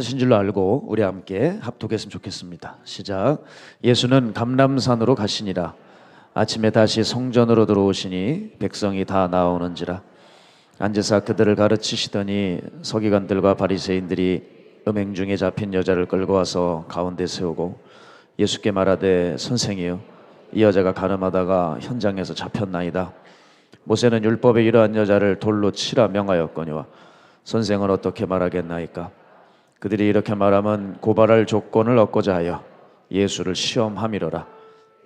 하신 줄로 알고 우리 함께 합독했으면 좋겠습니다. 시작. 예수는 감람산으로 가시니라. 아침에 다시 성전으로 들어오시니 백성이 다 나오는지라. 앉으사 그들을 가르치시더니 서기관들과 바리새인들이 음행 중에 잡힌 여자를 끌고 와서 가운데 세우고 예수께 말하되 선생이여, 이 여자가 가늠하다가 현장에서 잡혔나이다. 모세는 율법에 이러한 여자를 돌로 치라 명하였거니와 선생은 어떻게 말하겠나이까? 그들이 이렇게 말하면 고발할 조건을 얻고자 하여 예수를 시험함이로라.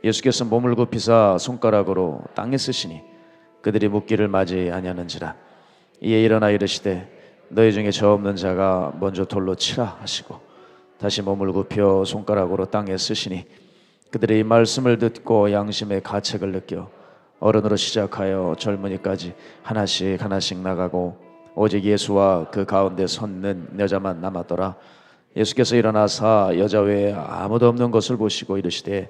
예수께서 몸을 굽히사 손가락으로 땅에 쓰시니 그들이 묻기를 맞이 아니하는지라. 이에 일어나 이르시되 너희 중에 저 없는 자가 먼저 돌로 치라 하시고 다시 몸을 굽혀 손가락으로 땅에 쓰시니 그들이 이 말씀을 듣고 양심의 가책을 느껴 어른으로 시작하여 젊은이까지 하나씩 나가고 오직 예수와 그 가운데 섰는 여자만 남았더라. 예수께서 일어나사 여자 외에 아무도 없는 것을 보시고 이르시되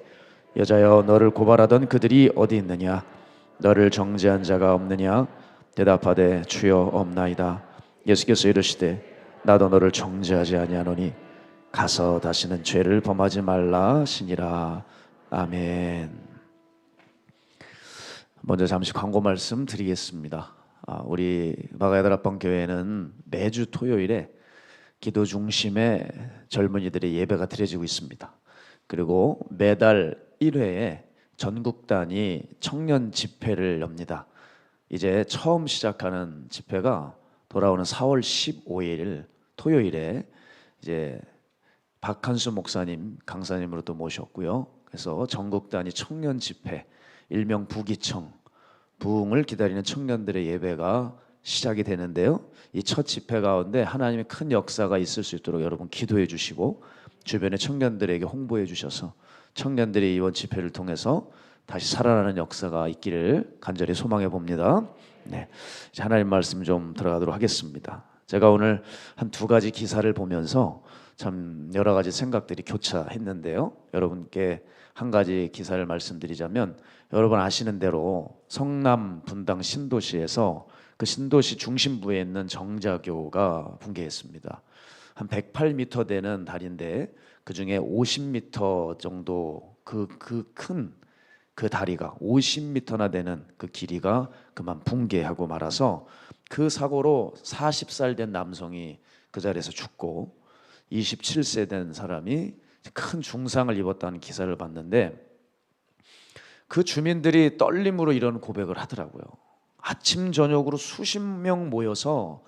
여자여, 너를 고발하던 그들이 어디 있느냐? 너를 정죄한 자가 없느냐? 대답하되 주여 없나이다. 예수께서 이르시되 나도 너를 정죄하지 아니하노니 가서 다시는 죄를 범하지 말라 하시니라. 아멘. 먼저 잠시 광고 말씀 드리겠습니다. 우리 마가야다락방 교회는 매주 토요일에 기도 중심의 젊은이들의 예배가 드려지고 있습니다. 그리고 매달 1회에 전국 단위 청년 집회를 엽니다. 이제 처음 시작하는 집회가 돌아오는 4월 15일 토요일에 이제 박한수 목사님 강사님으로 또 모셨고요. 그래서 전국 단위 청년 집회, 일명 부기청, 부흥을 기다리는 청년들의 예배가 시작이 되는데요. 이 첫 집회 가운데 하나님의 큰 역사가 있을 수 있도록 여러분 기도해 주시고 주변의 청년들에게 홍보해 주셔서 청년들이 이번 집회를 통해서 다시 살아나는 역사가 있기를 간절히 소망해 봅니다. 네, 이제 하나님 말씀 좀 들어가도록 하겠습니다. 제가 오늘 한 두 가지 기사를 보면서 참 여러 가지 생각들이 교차했는데요. 여러분께 한 가지 기사를 말씀드리자면, 여러분 아시는 대로 성남 분당 신도시에서 그 신도시 중심부에 있는 정자교가 붕괴했습니다. 한 108m 되는 다리인데 그 중에 50m 정도 그 큰 그 다리가 50m나 되는 그 길이가 그만 붕괴하고 말아서 그 사고로 40살 된 남성이 그 자리에서 죽고 27세 된 사람이 큰 중상을 입었다는 기사를 봤는데, 그 주민들이 떨림으로 이런 고백을 하더라고요. 아침 저녁으로 수십 명 모여서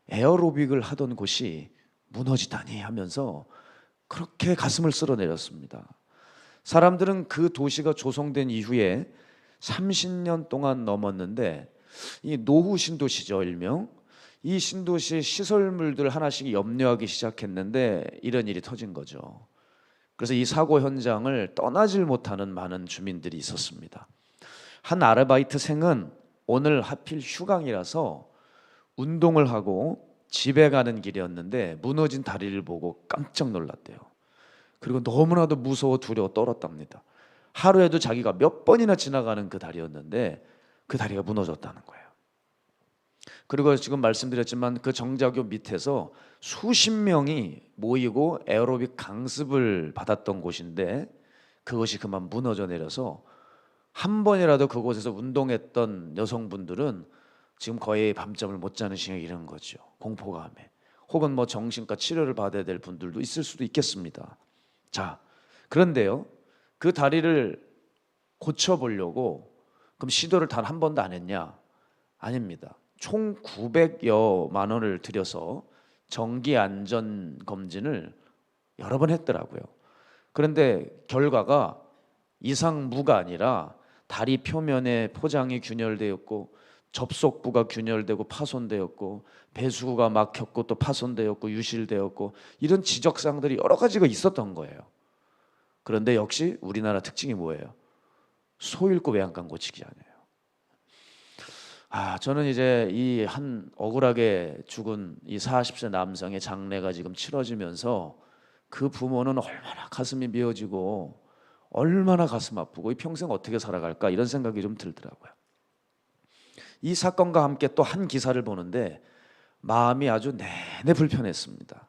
에어로빅을 하던 곳이 무너지다니 하면서 그렇게 가슴을 쓸어내렸습니다. 사람들은 그 도시가 조성된 이후에 30년 동안 넘었는데, 이 노후 신도시죠, 일명. 이 신도시 시설물들 하나씩 염려하기 시작했는데 이런 일이 터진 거죠. 그래서 이 사고 현장을 떠나질 못하는 많은 주민들이 있었습니다. 한 아르바이트생은 오늘 하필 휴강이라서 운동을 하고 집에 가는 길이었는데 무너진 다리를 보고 깜짝 놀랐대요. 그리고 너무나도 무서워 두려워 떨었답니다. 하루에도 자기가 몇 번이나 지나가는 그 다리였는데 그 다리가 무너졌다는 거예요. 그리고 지금 말씀드렸지만 그 정자교 밑에서 수십 명이 모이고 에어로빅 강습을 받았던 곳인데 그것이 그만 무너져 내려서 한 번이라도 그곳에서 운동했던 여성분들은 지금 거의 밤잠을 못 자는 시간이 이런 거죠. 공포감에. 혹은 뭐 정신과 치료를 받아야 될 분들도 있을 수도 있겠습니다. 자, 그런데요, 그 다리를 고쳐보려고 그럼 시도를 단 한 번도 안 했냐? 아닙니다. 총 900여만 원을 들여서 정기 안전 검진을 여러 번 했더라고요. 그런데 결과가 이상무가 아니라 다리 표면에 포장이 균열되었고 접속부가 균열되고 파손되었고 배수구가 막혔고 또 파손되었고 유실되었고 이런 지적사항들이 여러 가지가 있었던 거예요. 그런데 역시 우리나라 특징이 뭐예요? 소 잃고 외양간 고치기 아니에요. 저는 이제 이 한 억울하게 죽은 이 40세 남성의 장례가 지금 치러지면서 그 부모는 얼마나 가슴이 미어지고 얼마나 가슴 아프고 이 평생 어떻게 살아갈까 이런 생각이 좀 들더라고요. 이 사건과 함께 또 한 기사를 보는데 마음이 아주 내내 불편했습니다.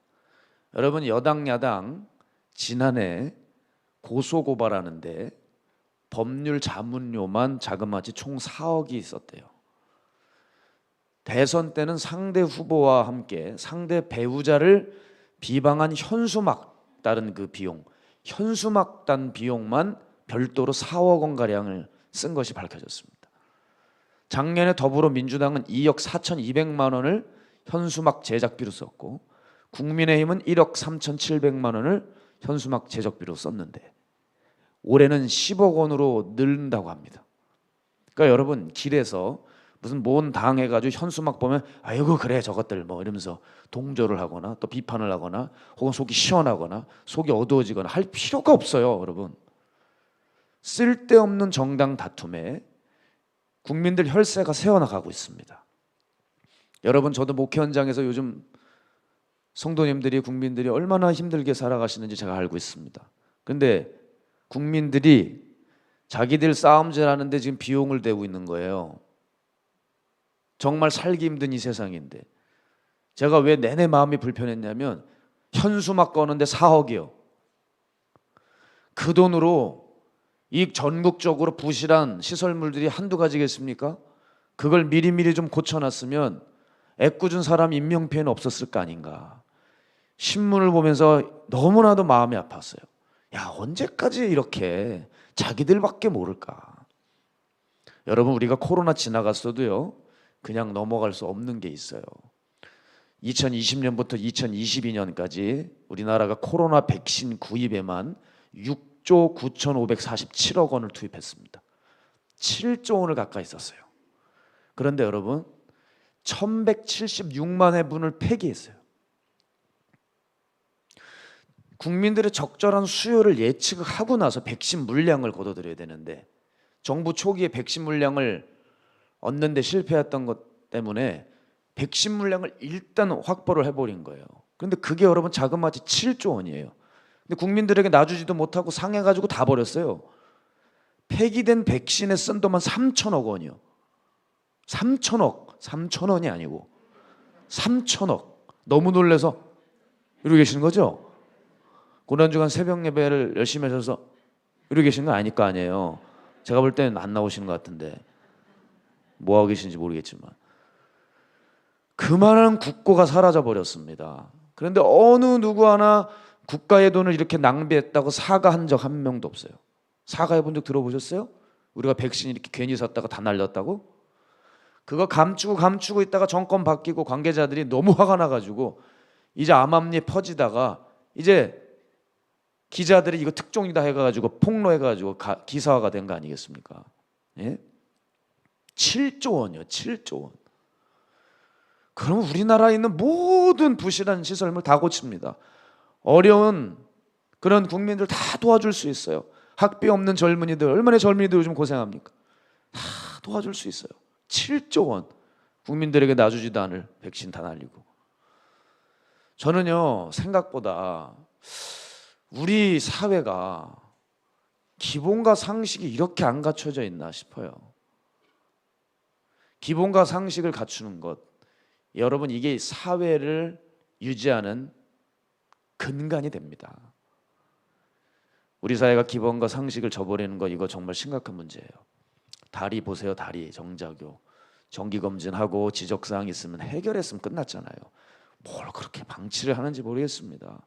여러분 여당 야당 지난해 고소고발하는데 법률 자문료만 자그마치 총 4억이 있었대요. 대선 때는 상대 후보와 함께 상대 배우자를 비방한 현수막 따른 그 비용, 현수막 단 비용만 별도로 4억 원 가량을 쓴 것이 밝혀졌습니다. 작년에 더불어민주당은 2억 4,200만 원을 현수막 제작비로 썼고 국민의힘은 1억 3,700만 원을 현수막 제작비로 썼는데 올해는 10억 원으로 늘린다고 합니다. 그러니까 여러분 길에서 무슨 뭔 당해가지고 현수막 보면 아이고 그래 저것들 뭐 이러면서 동조를 하거나 또 비판을 하거나 혹은 속이 시원하거나 속이 어두워지거나 할 필요가 없어요. 여러분 쓸데없는 정당 다툼에 국민들 혈세가 새어나가고 있습니다. 여러분 저도 목회 현장에서 요즘 성도님들이 국민들이 얼마나 힘들게 살아가시는지 제가 알고 있습니다. 그런데 국민들이 자기들 싸움질 하는데 지금 비용을 대고 있는 거예요. 정말 살기 힘든 이 세상인데 제가 왜 내내 마음이 불편했냐면 현수막 거는데 4억이요. 그 돈으로 이 전국적으로 부실한 시설물들이 한두 가지겠습니까? 그걸 미리미리 좀 고쳐놨으면 애꿎은 사람 인명피해는 없었을 거 아닌가. 신문을 보면서 너무나도 마음이 아팠어요. 야 언제까지 이렇게 자기들밖에 모를까. 여러분 우리가 코로나 지나갔어도요 그냥 넘어갈 수 없는 게 있어요. 2020년부터 2022년까지 우리나라가 코로나 백신 구입에만 6조 9,547억 원을 투입했습니다. 7조 원을 가까이 썼어요. 그런데 여러분 1,176만 회분을 폐기했어요. 국민들의 적절한 수요를 예측하고 나서 백신 물량을 걷어들여야 되는데 정부 초기에 백신 물량을 얻는 데 실패했던 것 때문에 백신 물량을 일단 확보를 해버린 거예요. 그런데 그게 여러분 자그마치 7조 원이에요. 근데 국민들에게 놔주지도 못하고 상해가지고 다 버렸어요. 폐기된 백신에 쓴 돈만 3천억 원이요. 3천억, 3천원이 아니고 3천억. 너무 놀라서 이러고 계시는 거죠? 고난주간 새벽 예배를 열심히 하셔서 이러고 계시는 거 아닐 거 아니에요. 제가 볼 때는 안 나오시는 것 같은데 뭐 하고 계신지 모르겠지만 그만한 국고가 사라져 버렸습니다. 그런데 어느 누구 하나 국가의 돈을 이렇게 낭비했다고 사과한 적 한 명도 없어요. 사과해 본 적 들어보셨어요? 우리가 백신 이렇게 괜히 샀다가 다 날렸다고? 그거 감추고 있다가 정권 바뀌고 관계자들이 너무 화가 나가지고 이제 암암리에 퍼지다가 이제 기자들이 이거 특종이다 해가지고 폭로해가지고 기사화가 된 거 아니겠습니까? 예? 7조 원이요. 7조 원. 그럼 우리나라에 있는 모든 부실한 시설물 다 고칩니다. 어려운 그런 국민들 다 도와줄 수 있어요. 학비 없는 젊은이들 얼마나 젊은이들 요즘 고생합니까? 다 도와줄 수 있어요. 7조 원 국민들에게 놔주지도 않을 백신 다 날리고. 저는요 생각보다 우리 사회가 기본과 상식이 이렇게 안 갖춰져 있나 싶어요. 기본과 상식을 갖추는 것, 여러분 이게 사회를 유지하는 근간이 됩니다. 우리 사회가 기본과 상식을 저버리는 거 이거 정말 심각한 문제예요. 다리 보세요. 다리 정자교 정기검진하고 지적사항 있으면 해결했으면 끝났잖아요. 뭘 그렇게 방치를 하는지 모르겠습니다.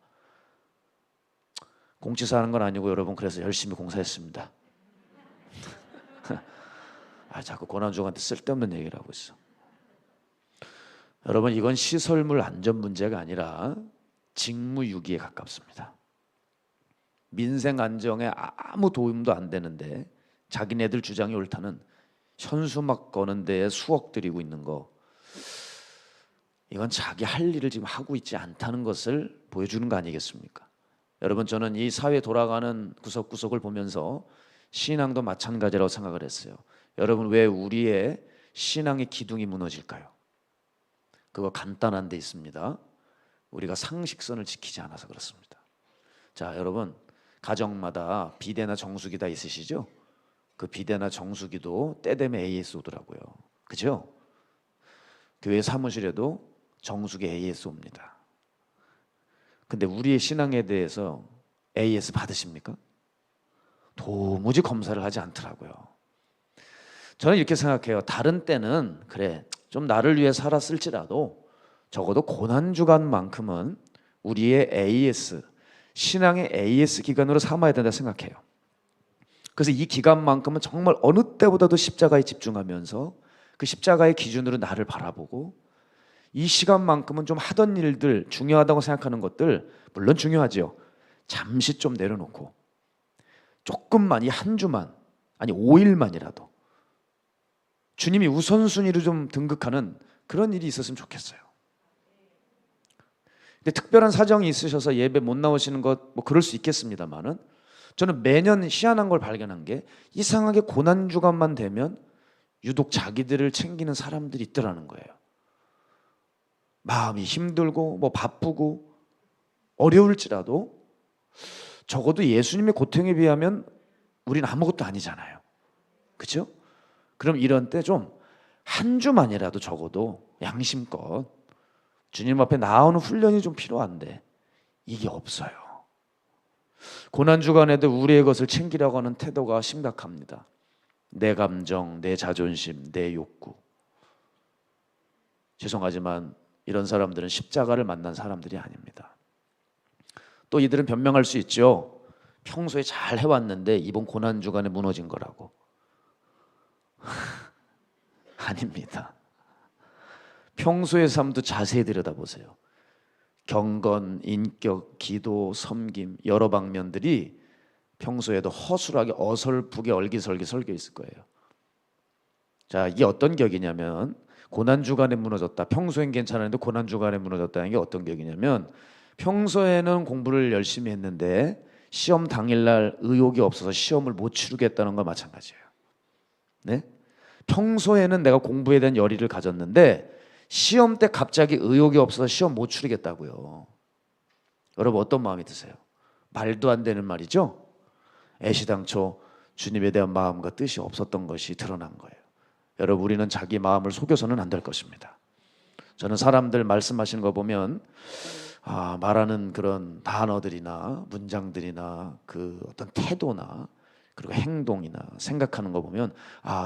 공치사 하는 건 아니고 여러분 그래서 열심히 공사했습니다. 자꾸 고난주한테 쓸데없는 얘기를 하고 있어. 여러분 이건 시설물 안전 문제가 아니라 직무유기에 가깝습니다. 민생 안정에 아무 도움도 안 되는데 자기네들 주장이 옳다는 현수막 거는 데에 수억 들이고 있는 거, 이건 자기 할 일을 지금 하고 있지 않다는 것을 보여주는 거 아니겠습니까? 여러분 저는 이 사회 돌아가는 구석구석을 보면서 신앙도 마찬가지라고 생각을 했어요. 여러분 왜 우리의 신앙의 기둥이 무너질까요? 그거 간단한 데 있습니다. 우리가 상식선을 지키지 않아서 그렇습니다. 자 여러분 가정마다 비대나 정수기 다 있으시죠? 그 비대나 정수기도 때 되면 AS 오더라고요. 그죠? 교회 사무실에도 정수기 AS 옵니다. 근데 우리의 신앙에 대해서 AS 받으십니까? 도무지 검사를 하지 않더라고요. 저는 이렇게 생각해요. 다른 때는 그래 좀 나를 위해 살았을지라도 적어도 고난주간만큼은 우리의 AS, 신앙의 AS 기간으로 삼아야 된다 생각해요. 그래서 이 기간만큼은 정말 어느 때보다도 십자가에 집중하면서 그 십자가의 기준으로 나를 바라보고, 이 시간만큼은 좀 하던 일들, 중요하다고 생각하는 것들 물론 중요하지요. 잠시 좀 내려놓고 조금만, 이 한 주만, 아니 5일만이라도 주님이 우선순위로 좀 등극하는 그런 일이 있었으면 좋겠어요. 근데 특별한 사정이 있으셔서 예배 못 나오시는 것 뭐 그럴 수 있겠습니다만은, 저는 매년 희한한 걸 발견한 게 이상하게 고난주간만 되면 유독 자기들을 챙기는 사람들이 있더라는 거예요. 마음이 힘들고 뭐 바쁘고 어려울지라도 적어도 예수님의 고통에 비하면 우리는 아무것도 아니잖아요. 그렇죠? 그럼 이런 때 좀 한 주만이라도 적어도 양심껏 주님 앞에 나오는 훈련이 좀 필요한데 이게 없어요. 고난주간에도 우리의 것을 챙기려고 하는 태도가 심각합니다. 내 감정, 내 자존심, 내 욕구. 죄송하지만 이런 사람들은 십자가를 만난 사람들이 아닙니다. 또 이들은 변명할 수 있죠. 평소에 잘 해왔는데 이번 고난주간에 무너진 거라고. 아닙니다. 평소의 삶도 자세히 들여다보세요. 경건, 인격, 기도, 섬김 여러 방면들이 평소에도 허술하게 어설프게 얼기설기 설겨 있을 거예요. 자, 이게 어떤 격이냐면, 고난주간에 무너졌다, 평소엔 괜찮았는데 고난주간에 무너졌다는 게 어떤 격이냐면, 평소에는 공부를 열심히 했는데 시험 당일날 의욕이 없어서 시험을 못 치르겠다는 거 마찬가지예요. 네? 평소에는 내가 공부에 대한 열의를 가졌는데 시험 때 갑자기 의욕이 없어서 시험 못 치르겠다고요. 여러분 어떤 마음이 드세요? 말도 안 되는 말이죠. 애시당초 주님에 대한 마음과 뜻이 없었던 것이 드러난 거예요. 여러분, 우리는 자기 마음을 속여서는 안 될 것입니다. 저는 사람들 말씀하시는 거 보면 말하는 그런 단어들이나 문장들이나 그 어떤 태도나 그리고 행동이나 생각하는 거 보면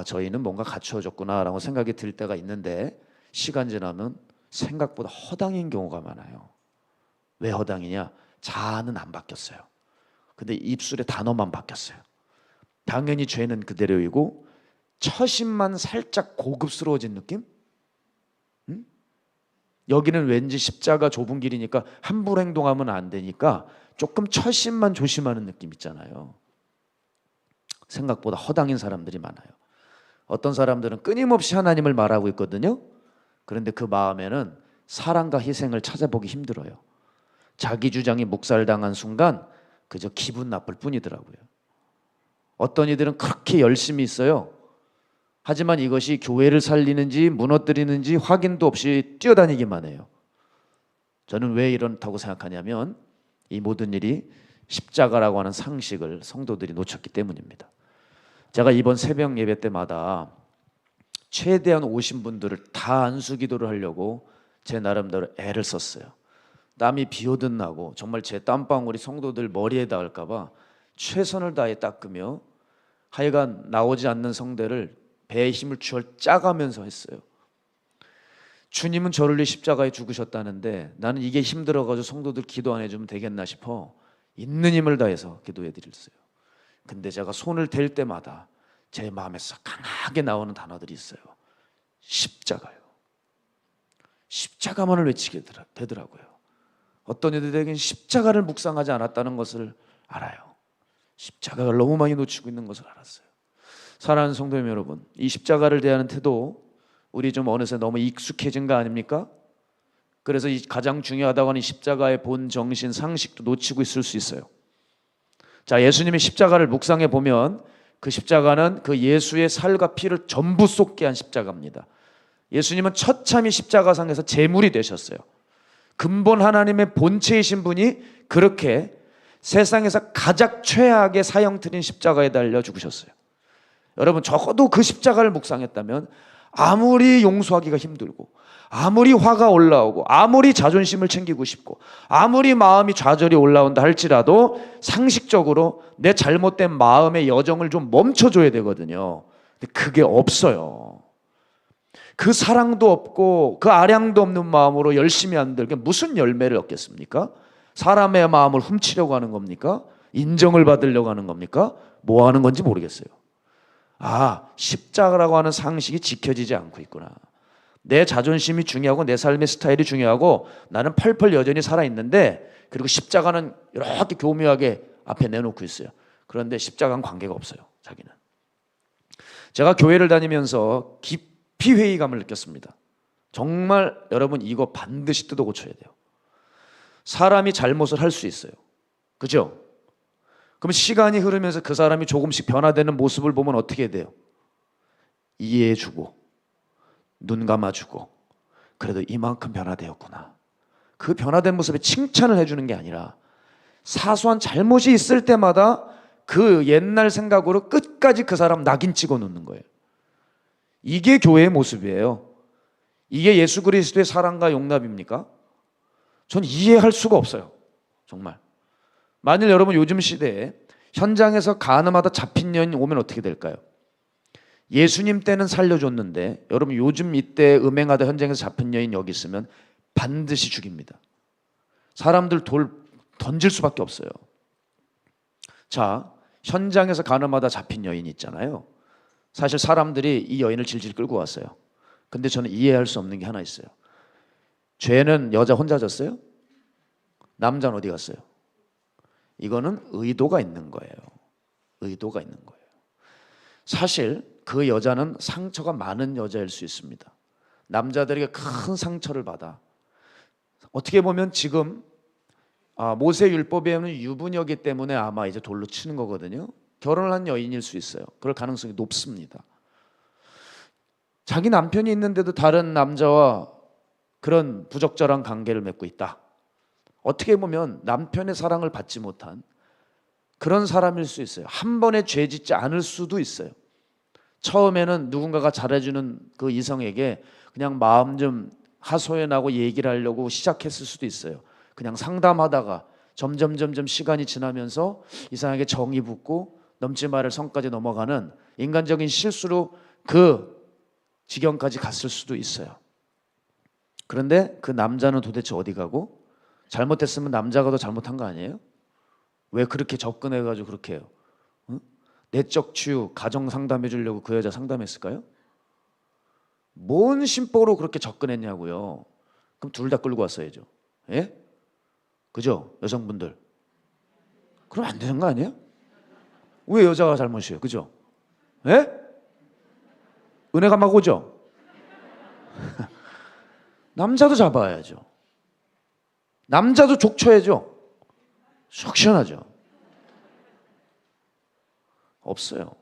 저희는 뭔가 갖추어졌구나라고 생각이 들 때가 있는데, 시간 지나면 생각보다 허당인 경우가 많아요. 왜 허당이냐? 자아는 안 바뀌었어요. 근데 입술의 단어만 바뀌었어요. 당연히 죄는 그대로이고 처심만 살짝 고급스러워진 느낌? 여기는 왠지 십자가 좁은 길이니까 함부로 행동하면 안 되니까 조금 처심만 조심하는 느낌 있잖아요. 생각보다 허당인 사람들이 많아요. 어떤 사람들은 끊임없이 하나님을 말하고 있거든요. 그런데 그 마음에는 사랑과 희생을 찾아보기 힘들어요. 자기 주장이 묵살당한 순간 그저 기분 나쁠 뿐이더라고요. 어떤 이들은 그렇게 열심히 있어요. 하지만 이것이 교회를 살리는지 무너뜨리는지 확인도 없이 뛰어다니기만 해요. 저는 왜 이렇다고 생각하냐면 이 모든 일이 십자가라고 하는 상식을 성도들이 놓쳤기 때문입니다. 제가 이번 새벽 예배 때마다 최대한 오신 분들을 다 안수기도를 하려고 제 나름대로 애를 썼어요. 땀이 비오듯 나고 정말 제 땀방울이 성도들 머리에 닿을까 봐 최선을 다해 닦으며 하여간 나오지 않는 성대를 배에 힘을 주어 짜가면서 했어요. 주님은 저를 위해 십자가에 죽으셨다는데 나는 이게 힘들어가지고 성도들 기도 안 해주면 되겠나 싶어 있는 힘을 다해서 기도해 드렸어요. 근데 제가 손을 댈 때마다 제 마음에서 강하게 나오는 단어들이 있어요. 십자가요. 십자가만을 외치게 되더라고요. 어떤 이들에게는 십자가를 묵상하지 않았다는 것을 알아요. 십자가를 너무 많이 놓치고 있는 것을 알았어요. 사랑하는 성도님 여러분, 이 십자가를 대하는 태도 우리 좀 어느새 너무 익숙해진 거 아닙니까? 그래서 이 가장 중요하다고 하는 십자가의 본 정신 상식도 놓치고 있을 수 있어요. 자, 예수님이 십자가를 묵상해 보면 그 십자가는 그 예수의 살과 피를 전부 쏟게 한 십자가입니다. 예수님은 처참히 십자가상에서 제물이 되셨어요. 근본 하나님의 본체이신 분이 그렇게 세상에서 가장 최악의 사형틀인 십자가에 달려 죽으셨어요. 여러분 적어도 그 십자가를 묵상했다면 아무리 용서하기가 힘들고 아무리 화가 올라오고 아무리 자존심을 챙기고 싶고 아무리 마음이 좌절이 올라온다 할지라도 상식적으로 내 잘못된 마음의 여정을 좀 멈춰줘야 되거든요. 근데 그게 없어요. 그 사랑도 없고 그 아량도 없는 마음으로 열심히 한들 무슨 열매를 얻겠습니까? 사람의 마음을 훔치려고 하는 겁니까? 인정을 받으려고 하는 겁니까? 뭐 하는 건지 모르겠어요. 아, 십자가라고 하는 상식이 지켜지지 않고 있구나. 내 자존심이 중요하고 내 삶의 스타일이 중요하고 나는 펄펄 여전히 살아있는데, 그리고 십자가는 이렇게 교묘하게 앞에 내놓고 있어요. 그런데 십자가는 관계가 없어요. 자기는. 제가 교회를 다니면서 깊이 회의감을 느꼈습니다. 정말 여러분 이거 반드시 뜯어 고쳐야 돼요. 사람이 잘못을 할 수 있어요. 그죠? 그럼 시간이 흐르면서 그 사람이 조금씩 변화되는 모습을 보면 어떻게 돼요? 이해해주고 눈 감아주고 그래도 이만큼 변화되었구나. 그 변화된 모습에 칭찬을 해주는 게 아니라 사소한 잘못이 있을 때마다 그 옛날 생각으로 끝까지 그 사람 낙인 찍어 놓는 거예요. 이게 교회의 모습이에요. 이게 예수 그리스도의 사랑과 용납입니까? 전 이해할 수가 없어요. 정말. 만일 여러분 요즘 시대에 현장에서 간음하다 잡힌 여인 오면 어떻게 될까요? 예수님 때는 살려줬는데 여러분 요즘 이때 음행하다 현장에서 잡힌 여인 여기 있으면 반드시 죽입니다. 사람들 돌 던질 수밖에 없어요. 자, 현장에서 간음하다 잡힌 여인이 있잖아요. 사실 사람들이 이 여인을 질질 끌고 왔어요. 근데 저는 이해할 수 없는 게 하나 있어요. 죄는 여자 혼자 졌어요? 남자는 어디 갔어요? 이거는 의도가 있는 거예요. 의도가 있는 거예요. 사실 그 여자는 상처가 많은 여자일 수 있습니다. 남자들에게 큰 상처를 받아. 어떻게 보면 지금 모세 율법에는 유부녀이기 때문에 아마 이제 돌로 치는 거거든요. 결혼을 한 여인일 수 있어요. 그럴 가능성이 높습니다. 자기 남편이 있는데도 다른 남자와 그런 부적절한 관계를 맺고 있다. 어떻게 보면 남편의 사랑을 받지 못한 그런 사람일 수 있어요. 한 번에 죄 짓지 않을 수도 있어요. 처음에는 누군가가 잘해주는 그 이성에게 그냥 마음 좀 하소연하고 얘기를 하려고 시작했을 수도 있어요. 그냥 상담하다가 점점 시간이 지나면서 이상하게 정이 붙고 넘지 말을 성까지 넘어가는 인간적인 실수로 그 지경까지 갔을 수도 있어요. 그런데 그 남자는 도대체 어디 가고, 잘못했으면 남자가 더 잘못한 거 아니에요? 왜 그렇게 접근해가지고 그렇게 해요? 응? 내적 치유, 가정 상담해 주려고 그 여자 상담했을까요? 뭔 심보로 그렇게 접근했냐고요. 그럼 둘 다 끌고 왔어야죠. 예? 그죠? 여성분들. 그럼 안 되는 거 아니에요? 왜 여자가 잘못이에요? 그죠? 예? 은혜가 막 오죠? 남자도 잡아야죠. 남자도 족쳐야죠. 속 시원하죠. 없어요.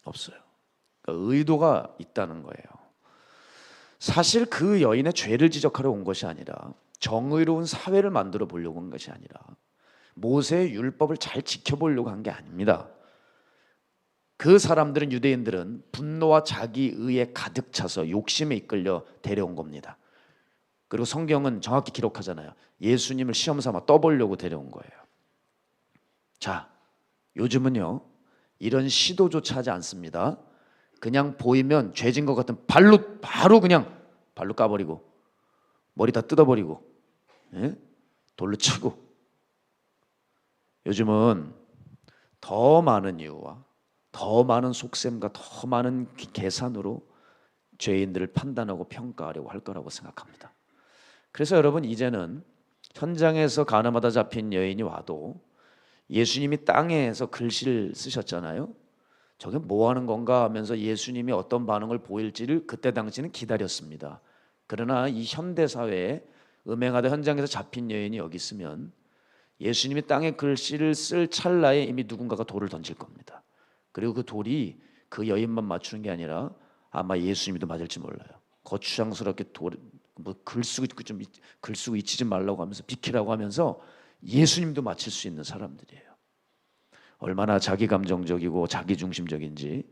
없어요. 그러니까 의도가 있다는 거예요. 사실 그 여인의 죄를 지적하러 온 것이 아니라, 정의로운 사회를 만들어 보려고 한 것이 아니라, 모세의 율법을 잘 지켜보려고 한 게 아닙니다. 그 사람들은, 유대인들은 분노와 자기의에 가득 차서 욕심에 이끌려 데려온 겁니다. 그리고 성경은 정확히 기록하잖아요. 예수님을 시험 삼아 떠보려고 데려온 거예요. 자, 요즘은요 이런 시도조차 하지 않습니다. 그냥 보이면 죄진 것 같은 바로 그냥 발로 까버리고 머리 다 뜯어버리고, 예? 돌로 치고. 요즘은 더 많은 이유와 더 많은 속셈과 더 많은 계산으로 죄인들을 판단하고 평가하려고 할 거라고 생각합니다. 그래서 여러분, 이제는 현장에서 간음하다 잡힌 여인이 와도 예수님이 땅에서 글씨를 쓰셨잖아요. 저게 뭐 하는 건가 하면서 예수님이 어떤 반응을 보일지를 그때 당시는 기다렸습니다. 그러나 이 현대 사회에 음행하다 현장에서 잡힌 여인이 여기 있으면 예수님이 땅에 글씨를 쓸 찰나에 이미 누군가가 돌을 던질 겁니다. 그리고 그 돌이 그 여인만 맞추는 게 아니라 아마 예수님도 맞을지 몰라요. 거추장스럽게 글 쓰고 잊지 좀 말라고 하면서 비키라고 하면서 예수님도 맞힐 수 있는 사람들이에요. 얼마나 자기 감정적이고 자기 중심적인지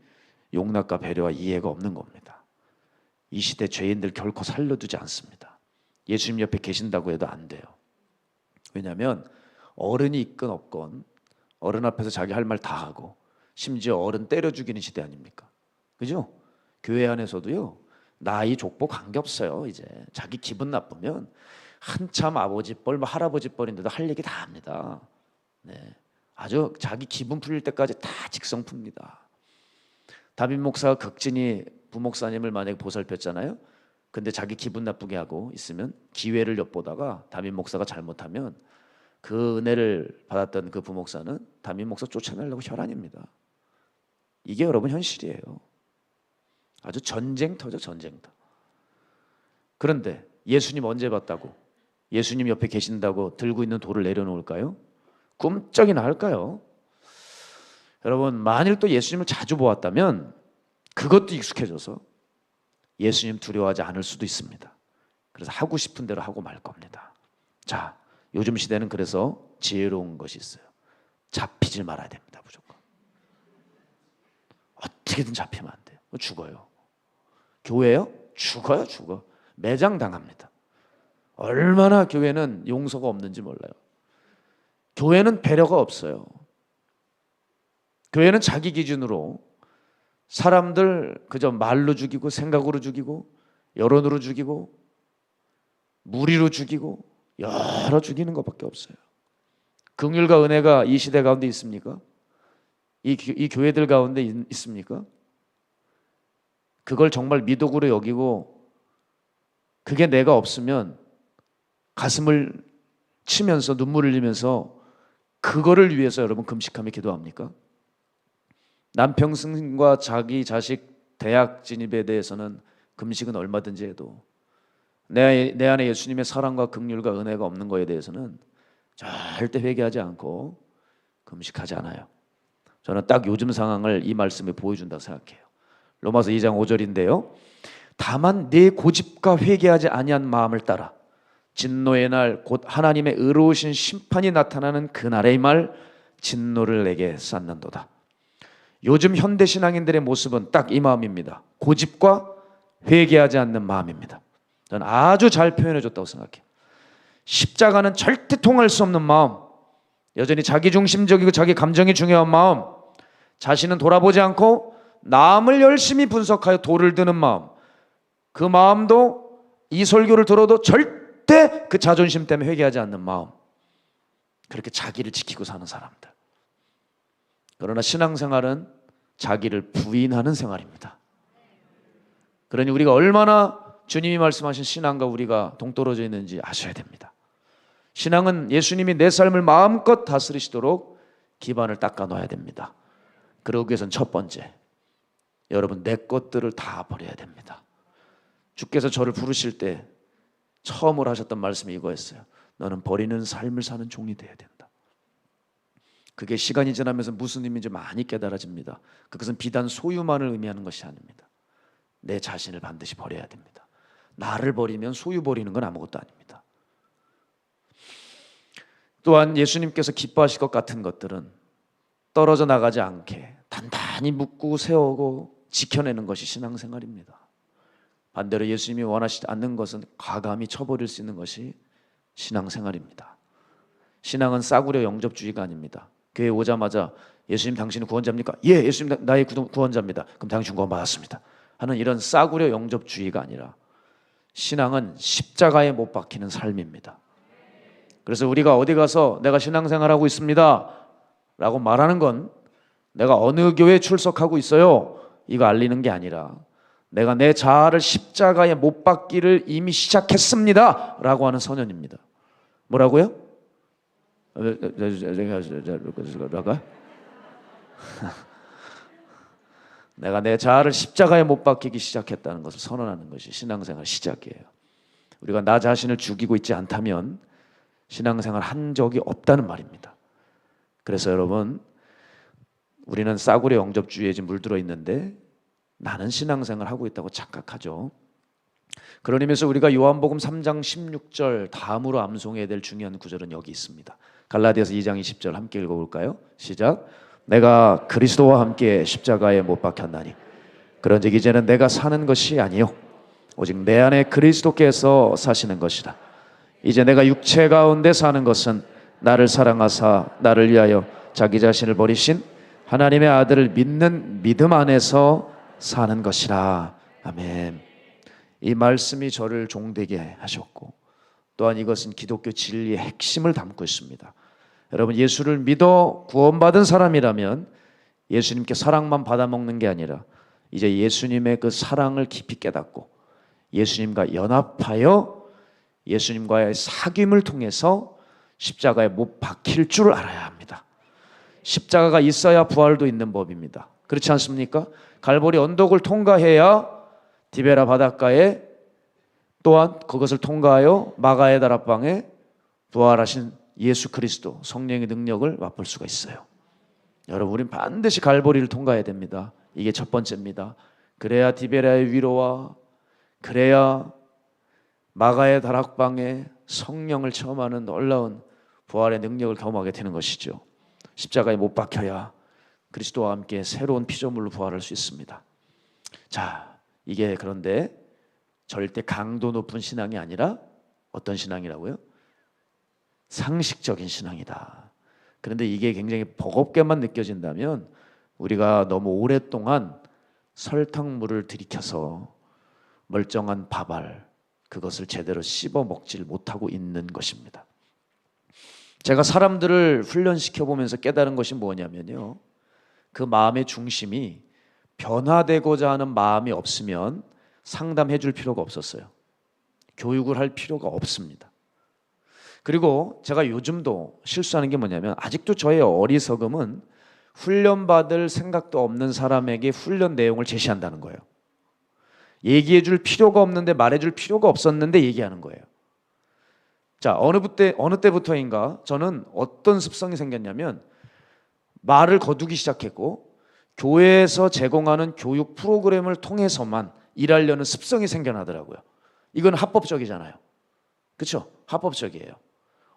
용납과 배려와 이해가 없는 겁니다. 이 시대 죄인들 결코 살려두지 않습니다. 예수님 옆에 계신다고 해도 안 돼요. 왜냐하면 어른이 있건 없건 어른 앞에서 자기 할 말 다 하고 심지어 어른 때려 죽이는 시대 아닙니까? 그죠? 교회 안에서도요, 나이 족보 관계없어요. 이제 자기 기분 나쁘면 한참 아버지 뻘, 할아버지 뻘인데도 할 얘기 다 합니다. 네, 아주 자기 기분 풀릴 때까지 다 직성 풉니다. 다빈 목사가 극진히 부목사님을 만약에 보살폈잖아요. 근데 자기 기분 나쁘게 하고 있으면 기회를 엿보다가 다빈 목사가 잘못하면 그 은혜를 받았던 그 부목사는 다빈 목사 쫓아내려고 혈안입니다. 이게 여러분 현실이에요. 아주 전쟁터죠, 전쟁터. 그런데 예수님 언제 봤다고? 예수님 옆에 계신다고 들고 있는 돌을 내려놓을까요? 꿈쩍이나 할까요? 여러분, 만일 또 예수님을 자주 보았다면 그것도 익숙해져서 예수님 두려워하지 않을 수도 있습니다. 그래서 하고 싶은 대로 하고 말 겁니다. 자, 요즘 시대는 그래서 지혜로운 것이 있어요. 잡히질 말아야 됩니다. 무조건. 어떻게든 잡히면 안 돼요. 죽어요. 교회요? 죽어요. 죽어. 매장당합니다. 얼마나 교회는 용서가 없는지 몰라요. 교회는 배려가 없어요. 교회는 자기 기준으로 사람들 그저 말로 죽이고 생각으로 죽이고 여론으로 죽이고 무리로 죽이고 여러 죽이는 것밖에 없어요. 긍휼과 은혜가 이 시대 가운데 있습니까? 이 교회들 가운데 있습니까? 그걸 정말 미덕으로 여기고 그게 내가 없으면 가슴을 치면서 눈물을 흘리면서 그거를 위해서 여러분 금식하며 기도합니까? 남편 승진과 자기 자식 대학 진입에 대해서는 금식은 얼마든지 해도 내 안에 예수님의 사랑과 긍휼과 은혜가 없는 거에 대해서는 절대 회개하지 않고 금식하지 않아요. 저는 딱 요즘 상황을 이 말씀에 보여준다고 생각해요. 로마서 2장 5절인데요. 다만 내 고집과 회개하지 아니한 마음을 따라 진노의 날 곧 하나님의 의로우신 심판이 나타나는 그날의 말 진노를 내게 쌓는도다. 요즘 현대 신앙인들의 모습은 딱 이 마음입니다. 고집과 회개하지 않는 마음입니다. 저는 아주 잘 표현해 줬다고 생각해요. 십자가는 절대 통할 수 없는 마음, 여전히 자기중심적이고 자기 감정이 중요한 마음, 자신은 돌아보지 않고 남을 열심히 분석하여 돌을 드는 마음, 그 마음도 이 설교를 들어도 절대 그 자존심 때문에 회개하지 않는 마음, 그렇게 자기를 지키고 사는 사람들. 그러나 신앙생활은 자기를 부인하는 생활입니다. 그러니 우리가 얼마나 주님이 말씀하신 신앙과 우리가 동떨어져 있는지 아셔야 됩니다. 신앙은 예수님이 내 삶을 마음껏 다스리시도록 기반을 닦아 놔야 됩니다. 그러기 위해서는 첫 번째, 여러분 내 것들을 다 버려야 됩니다. 주께서 저를 부르실 때 처음으로 하셨던 말씀이 이거였어요. 너는 버리는 삶을 사는 종이 되어야 된다. 그게 시간이 지나면서 무슨 의미인지 많이 깨달아집니다. 그것은 비단 소유만을 의미하는 것이 아닙니다. 내 자신을 반드시 버려야 됩니다. 나를 버리면 소유 버리는 건 아무것도 아닙니다. 또한 예수님께서 기뻐하실 것 같은 것들은 떨어져 나가지 않게 단단히 묶고 세우고 지켜내는 것이 신앙생활입니다. 반대로 예수님이 원하시지 않는 것은 과감히 쳐버릴 수 있는 것이 신앙생활입니다. 신앙은 싸구려 영접주의가 아닙니다. 교회 오자마자 예수님 당신은 구원자입니까? 예, 예수님 나의 구원자입니다. 그럼 당신 구원 받았습니다 하는 이런 싸구려 영접주의가 아니라 신앙은 십자가에 못 박히는 삶입니다. 그래서 우리가 어디 가서 내가 신앙생활하고 있습니다 라고 말하는 건 내가 어느 교회에 출석하고 있어요 이거 알리는 게 아니라 내가 내 자아를 십자가에 못 박기를 이미 시작했습니다 라고 하는 선언입니다. 뭐라고요? 내가 내 자아를 십자가에 못 박히기 시작했다는 것을 선언하는 것이 신앙생활 시작이에요. 우리가 나 자신을 죽이고 있지 않다면 신앙생활 한 적이 없다는 말입니다. 그래서 여러분, 우리는 싸구려 영접주의에 지금 물들어 있는데 나는 신앙생활 하고 있다고 착각하죠. 그런 의미에서 우리가 요한복음 3장 16절 다음으로 암송해야 될 중요한 구절은 여기 있습니다. 갈라디아서 2장 20절 함께 읽어볼까요? 시작. 내가 그리스도와 함께 십자가에 못 박혔나니 그런즉 이제는 내가 사는 것이 아니요 오직 내 안에 그리스도께서 사시는 것이라. 이제 내가 육체 가운데 사는 것은 나를 사랑하사 나를 위하여 자기 자신을 버리신 하나님의 아들을 믿는 믿음 안에서 사는 것이라. 아멘. 이 말씀이 저를 종되게 하셨고, 또한 이것은 기독교 진리의 핵심을 담고 있습니다. 여러분, 예수를 믿어 구원받은 사람이라면 예수님께 사랑만 받아먹는 게 아니라 이제 예수님의 그 사랑을 깊이 깨닫고 예수님과 연합하여 예수님과의 사귐을 통해서 십자가에 못 박힐 줄 알아야 합니다. 십자가가 있어야 부활도 있는 법입니다. 그렇지 않습니까? 갈보리 언덕을 통과해야 디베라 바닷가에, 또한 그것을 통과하여 마가의 다락방에 부활하신 예수 그리스도 성령의 능력을 맛볼 수가 있어요. 여러분, 우린 반드시 갈보리를 통과해야 됩니다. 이게 첫 번째입니다. 그래야 디베라의 위로와 그래야 마가의 다락방에 성령을 체험하는 놀라운 부활의 능력을 경험하게 되는 것이죠. 십자가에 못 박혀야 그리스도와 함께 새로운 피조물로 부활할 수 있습니다. 자, 이게 그런데 절대 강도 높은 신앙이 아니라 어떤 신앙이라고요? 상식적인 신앙이다. 그런데 이게 굉장히 버겁게만 느껴진다면 우리가 너무 오랫동안 설탕물을 들이켜서 멀쩡한 밥알, 그것을 제대로 씹어 먹질 못하고 있는 것입니다. 제가 사람들을 훈련시켜 보면서 깨달은 것이 뭐냐면요, 그 마음의 중심이 변화되고자 하는 마음이 없으면 상담해 줄 필요가 없었어요. 교육을 할 필요가 없습니다. 그리고 제가 요즘도 실수하는 게 뭐냐면, 아직도 저의 어리석음은 훈련받을 생각도 없는 사람에게 훈련 내용을 제시한다는 거예요. 얘기해 줄 필요가 없는데, 말해 줄 필요가 없었는데 얘기하는 거예요. 자, 어느 때부터인가 저는 어떤 습성이 생겼냐면, 말을 거두기 시작했고 교회에서 제공하는 교육 프로그램을 통해서만 일하려는 습성이 생겨나더라고요. 이건 합법적이잖아요. 그렇죠? 합법적이에요.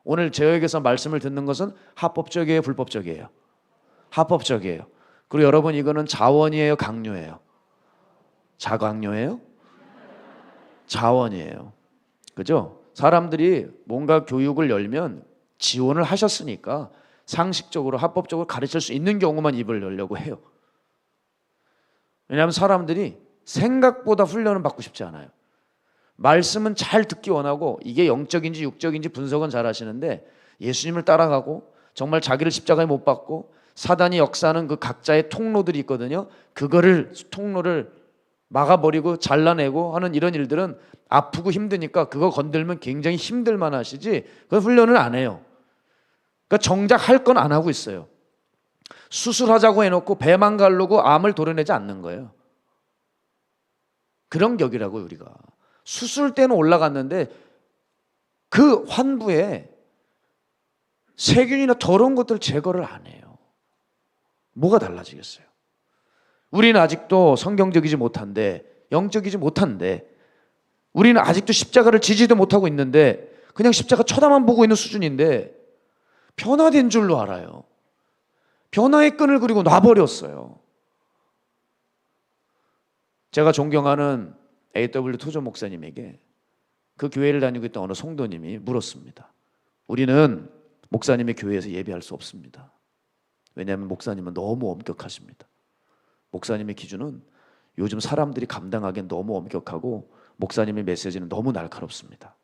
오늘 저에게서 말씀을 듣는 것은 합법적이에요, 불법적이에요? 합법적이에요. 그리고 여러분, 이거는 자원이에요, 강요예요? 자강요예요? 자원이에요. 그죠? 사람들이 뭔가 교육을 열면 지원을 하셨으니까 상식적으로 합법적으로 가르칠 수 있는 경우만 입을 열려고 해요. 왜냐하면 사람들이 생각보다 훈련을 받고 싶지 않아요. 말씀은 잘 듣기 원하고 이게 영적인지 육적인지 분석은 잘 하시는데, 예수님을 따라가고 정말 자기를 십자가에 못 박고 사단이 역사하는 그 각자의 통로들이 있거든요. 그거를 통로를 막아버리고 잘라내고 하는 이런 일들은 아프고 힘드니까 그거 건들면 굉장히 힘들만 하시지 그 훈련을 안 해요. 그러니까 정작 할 건 안 하고 있어요. 수술하자고 해놓고 배만 가르고 암을 도려내지 않는 거예요. 그런 격이라고요. 우리가 수술 때는 올라갔는데 그 환부에 세균이나 더러운 것들 제거를 안 해요. 뭐가 달라지겠어요? 우리는 아직도 성경적이지 못한데, 영적이지 못한데, 우리는 아직도 십자가를 지지도 못하고 있는데 그냥 십자가 쳐다만 보고 있는 수준인데 변화된 줄로 알아요. 변화의 끈을 그리고 놔버렸어요. 제가 존경하는 A.W. 토저 목사님에게 그 교회를 다니고 있던 어느 성도님이 물었습니다. 우리는 목사님의 교회에서 예배할 수 없습니다. 왜냐하면 목사님은 너무 엄격하십니다. 목사님의 기준은 요즘 사람들이 감당하기엔 너무 엄격하고 목사님의 메시지는 너무 날카롭습니다.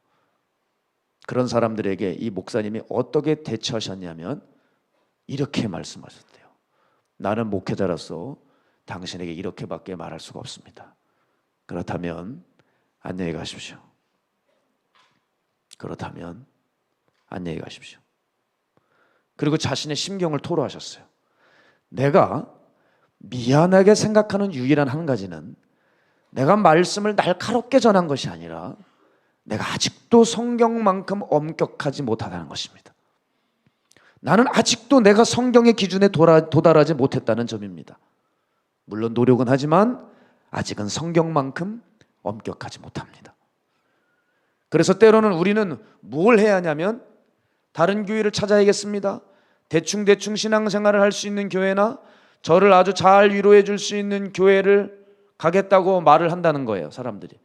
그런 사람들에게 이 목사님이 어떻게 대처하셨냐면 이렇게 말씀하셨대요. 나는 목회자로서 당신에게 이렇게밖에 말할 수가 없습니다. 그렇다면 안녕히 가십시오. 그렇다면 안녕히 가십시오. 그리고 자신의 심경을 토로하셨어요. 내가 미안하게 생각하는 유일한 한 가지는 내가 말씀을 날카롭게 전한 것이 아니라 내가 아직도 성경만큼 엄격하지 못하다는 것입니다. 나는 아직도 내가 성경의 기준에 도달하지 못했다는 점입니다. 물론 노력은 하지만 아직은 성경만큼 엄격하지 못합니다. 그래서 때로는 우리는 뭘 해야 하냐면 다른 교회를 찾아야겠습니다. 대충 신앙생활을 할 수 있는 교회나 저를 아주 잘 위로해 줄 수 있는 교회를 가겠다고 말을 한다는 거예요, 사람들이.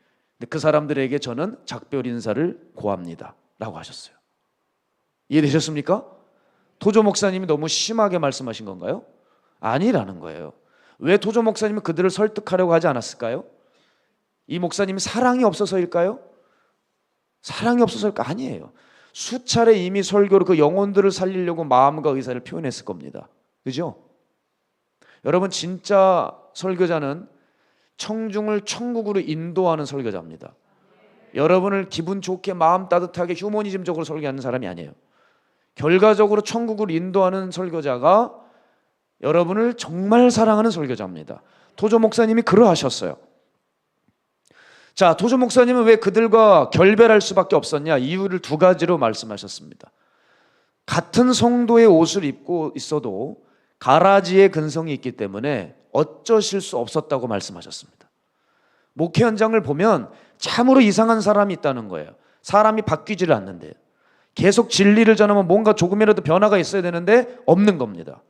근데 그 사람들에게 저는 작별 인사를 고합니다 라고 하셨어요. 이해되셨습니까? 토조 목사님이 너무 심하게 말씀하신 건가요? 아니라는 거예요. 왜 토조 목사님은 그들을 설득하려고 하지 않았을까요? 이 목사님이 사랑이 없어서일까요? 사랑이 없어서일까? 아니에요. 수차례 이미 설교로 그 영혼들을 살리려고 마음과 의사를 표현했을 겁니다. 그죠? 여러분, 진짜 설교자는 청중을 천국으로 인도하는 설교자입니다. 여러분을 기분 좋게 마음 따뜻하게 휴머니즘적으로 설교하는 사람이 아니에요. 결과적으로 천국으로 인도하는 설교자가 여러분을 정말 사랑하는 설교자입니다. 토조 목사님이 그러하셨어요. 자, 토조 목사님은 왜 그들과 결별할 수밖에 없었냐? 이유를 두 가지로 말씀하셨습니다. 같은 성도의 옷을 입고 있어도 가라지의 근성이 있기 때문에 어쩌실 수 없었다고 말씀하셨습니다. 목회 현장을 보면 참으로 이상한 사람이 있다는 거예요. 사람이 바뀌지를 않는데요. 계속 진리를 전하면 뭔가 조금이라도 변화가 있어야 되는데 없는 겁니다.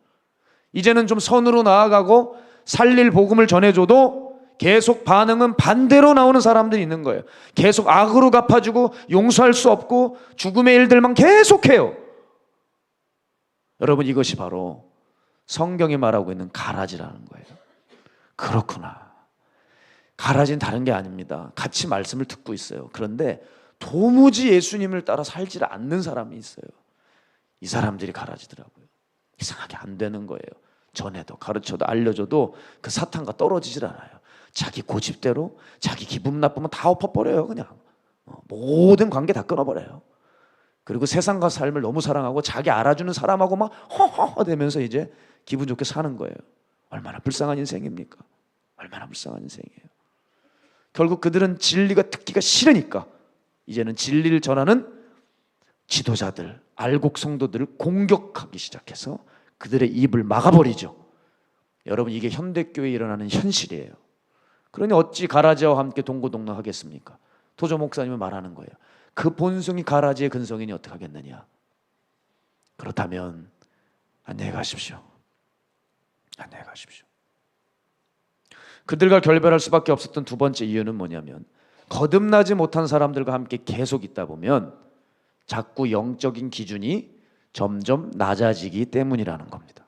이제는 좀 선으로 나아가고 살릴 복음을 전해줘도 계속 반응은 반대로 나오는 사람들이 있는 거예요. 계속 악으로 갚아주고 용서할 수 없고 죽음의 일들만 계속해요. 여러분, 이것이 바로 성경이 말하고 있는 가라지라는 거예요. 그렇구나. 가라지는 다른 게 아닙니다. 같이 말씀을 듣고 있어요. 그런데 도무지 예수님을 따라 살지 않는 사람이 있어요. 이 사람들이 가라지더라고요. 이상하게 안 되는 거예요. 전해도 가르쳐도 알려줘도 그 사탄과 떨어지질 않아요. 자기 고집대로 자기 기분 나쁘면 다 엎어버려요. 그냥 모든 관계 다 끊어버려요. 그리고 세상과 삶을 너무 사랑하고 자기 알아주는 사람하고 막 허허허 되면서 이제 기분 좋게 사는 거예요. 얼마나 불쌍한 인생입니까? 얼마나 불쌍한 인생이에요. 결국 그들은 진리가 듣기가 싫으니까 이제는 진리를 전하는 지도자들, 알곡 성도들을 공격하기 시작해서 그들의 입을 막아버리죠. 여러분, 이게 현대교회에 일어나는 현실이에요. 그러니 어찌 가라지와 함께 동고동락하겠습니까? 토조 목사님은 말하는 거예요. 그 본성이 가라지의 근성이니 어떻게 하겠느냐. 그렇다면 안녕히 가십시오. 안녕히 가십시오. 그들과 결별할 수밖에 없었던 두 번째 이유는 뭐냐면, 거듭나지 못한 사람들과 함께 계속 있다 보면 자꾸 영적인 기준이 점점 낮아지기 때문이라는 겁니다.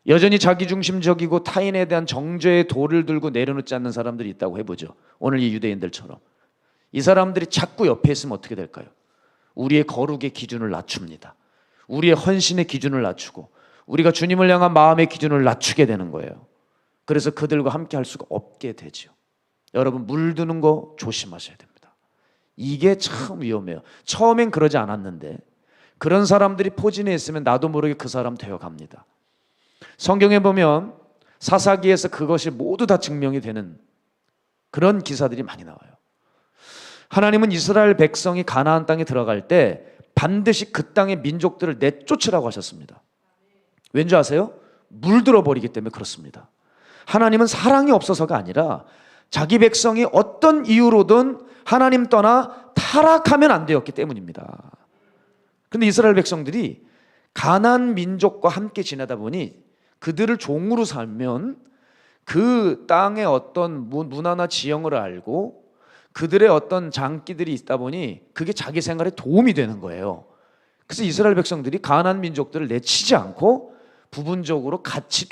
여전히 자기중심적이고 타인에 대한 정죄의 돌을 들고 내려놓지 않는 사람들이 있다고 해보죠. 오늘 이 유대인들처럼. 이 사람들이 자꾸 옆에 있으면 어떻게 될까요? 우리의 거룩의 기준을 낮춥니다. 우리의 헌신의 기준을 낮추고 우리가 주님을 향한 마음의 기준을 낮추게 되는 거예요. 그래서 그들과 함께 할 수가 없게 되죠. 여러분, 물드는 거 조심하셔야 됩니다. 이게 참 위험해요. 처음엔 그러지 않았는데 그런 사람들이 포진해 있으면 나도 모르게 그 사람 되어갑니다. 성경에 보면 사사기에서 그것이 모두 다 증명이 되는 그런 기사들이 많이 나와요. 하나님은 이스라엘 백성이 가나안 땅에 들어갈 때 반드시 그 땅의 민족들을 내쫓으라고 하셨습니다. 왠지 아세요? 물들어 버리기 때문에 그렇습니다. 하나님은 사랑이 없어서가 아니라 자기 백성이 어떤 이유로든 하나님 떠나 타락하면 안 되었기 때문입니다. 그런데 이스라엘 백성들이 가나안 민족과 함께 지내다 보니 그들을 종으로 살면 그 땅의 어떤 문화나 지형을 알고 그들의 어떤 장기들이 있다 보니 그게 자기 생활에 도움이 되는 거예요. 그래서 이스라엘 백성들이 가나안 민족들을 내치지 않고 부분적으로 같이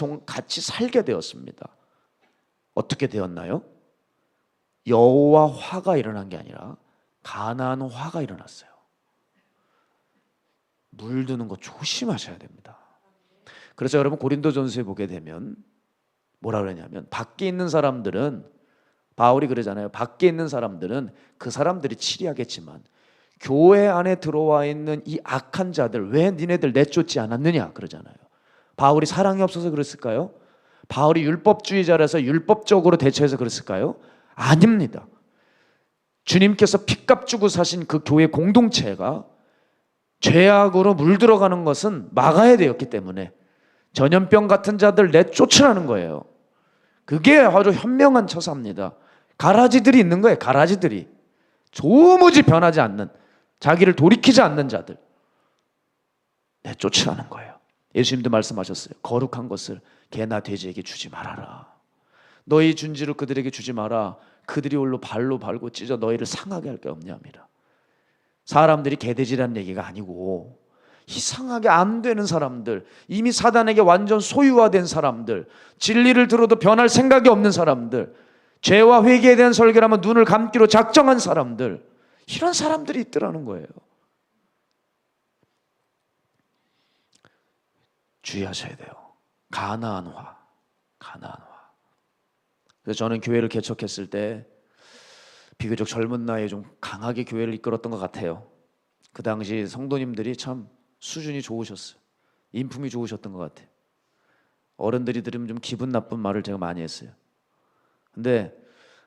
살게 되었습니다. 어떻게 되었나요? 여호와 화가 일어난 게 아니라 가나안 화가 일어났어요. 물드는 거 조심하셔야 됩니다. 그래서 여러분, 고린도전서에 보게 되면 뭐라 그러냐면, 밖에 있는 사람들은, 바울이 그러잖아요. 밖에 있는 사람들은 그 사람들이 치리하겠지만 교회 안에 들어와 있는 이 악한 자들 왜 니네들 내쫓지 않았느냐 그러잖아요. 바울이 사랑이 없어서 그랬을까요? 바울이 율법주의자라서 율법적으로 대처해서 그랬을까요? 아닙니다. 주님께서 핏값 주고 사신 그 교회 공동체가 죄악으로 물들어가는 것은 막아야 되었기 때문에 전염병 같은 자들 내쫓으라는 거예요. 그게 아주 현명한 처사입니다. 가라지들이 있는 거예요. 가라지들이 도무지 변하지 않는, 자기를 돌이키지 않는 자들 내쫓으라는 거예요. 예수님도 말씀하셨어요. 거룩한 것을 개나 돼지에게 주지 말아라. 너희 준지를 그들에게 주지 마라. 그들이 홀로 발로 밟고 찢어 너희를 상하게 할 게 없냐미라. 사람들이 개돼지라는 얘기가 아니고 이상하게 안 되는 사람들, 이미 사단에게 완전 소유화된 사람들, 진리를 들어도 변할 생각이 없는 사람들, 죄와 회개에 대한 설교를 하면 눈을 감기로 작정한 사람들, 이런 사람들이 있더라는 거예요. 주의하셔야 돼요. 가나안화. 그래서 저는 교회를 개척했을 때 비교적 젊은 나이에 좀 강하게 교회를 이끌었던 것 같아요. 그 당시 성도님들이 참 수준이 좋으셨어요. 인품이 좋으셨던 것 같아요. 어른들이 들으면 좀 기분 나쁜 말을 제가 많이 했어요. 근데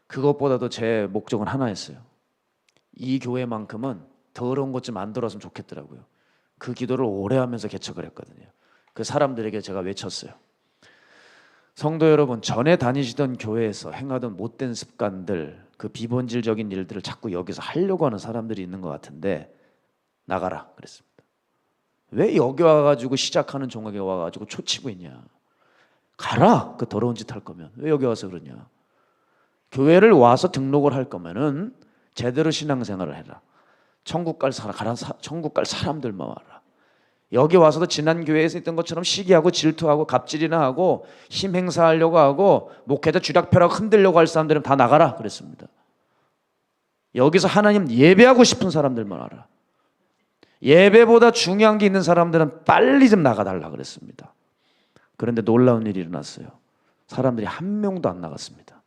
그것보다도 제 목적은 하나였어요. 이 교회만큼은 더러운 것 좀 안 들었으면 좋겠더라고요. 그 기도를 오래 하면서 개척을 했거든요. 그 사람들에게 제가 외쳤어요. 성도 여러분, 전에 다니시던 교회에서 행하던 못된 습관들, 그 비본질적인 일들을 자꾸 여기서 하려고 하는 사람들이 있는 것 같은데 나가라 그랬습니다. 왜 여기 와가지고 시작하는 종학에 와가지고 초치고 있냐. 가라. 그 더러운 짓 할 거면. 왜 여기 와서 그러냐. 교회를 와서 등록을 할 거면은 제대로 신앙생활을 해라. 천국 갈 사람들만 와라. 여기 와서도 지난 교회에서 있던 것처럼 시기하고 질투하고 갑질이나 하고 힘 행사하려고 하고 목회자 쥐락펴락 흔들려고 할 사람들은 다 나가라 그랬습니다. 여기서 하나님 예배하고 싶은 사람들만 와라. 예배보다 중요한 게 있는 사람들은 빨리 좀 나가달라 그랬습니다. 그런데 놀라운 일이 일어났어요. 사람들이 한 명도 안 나갔습니다.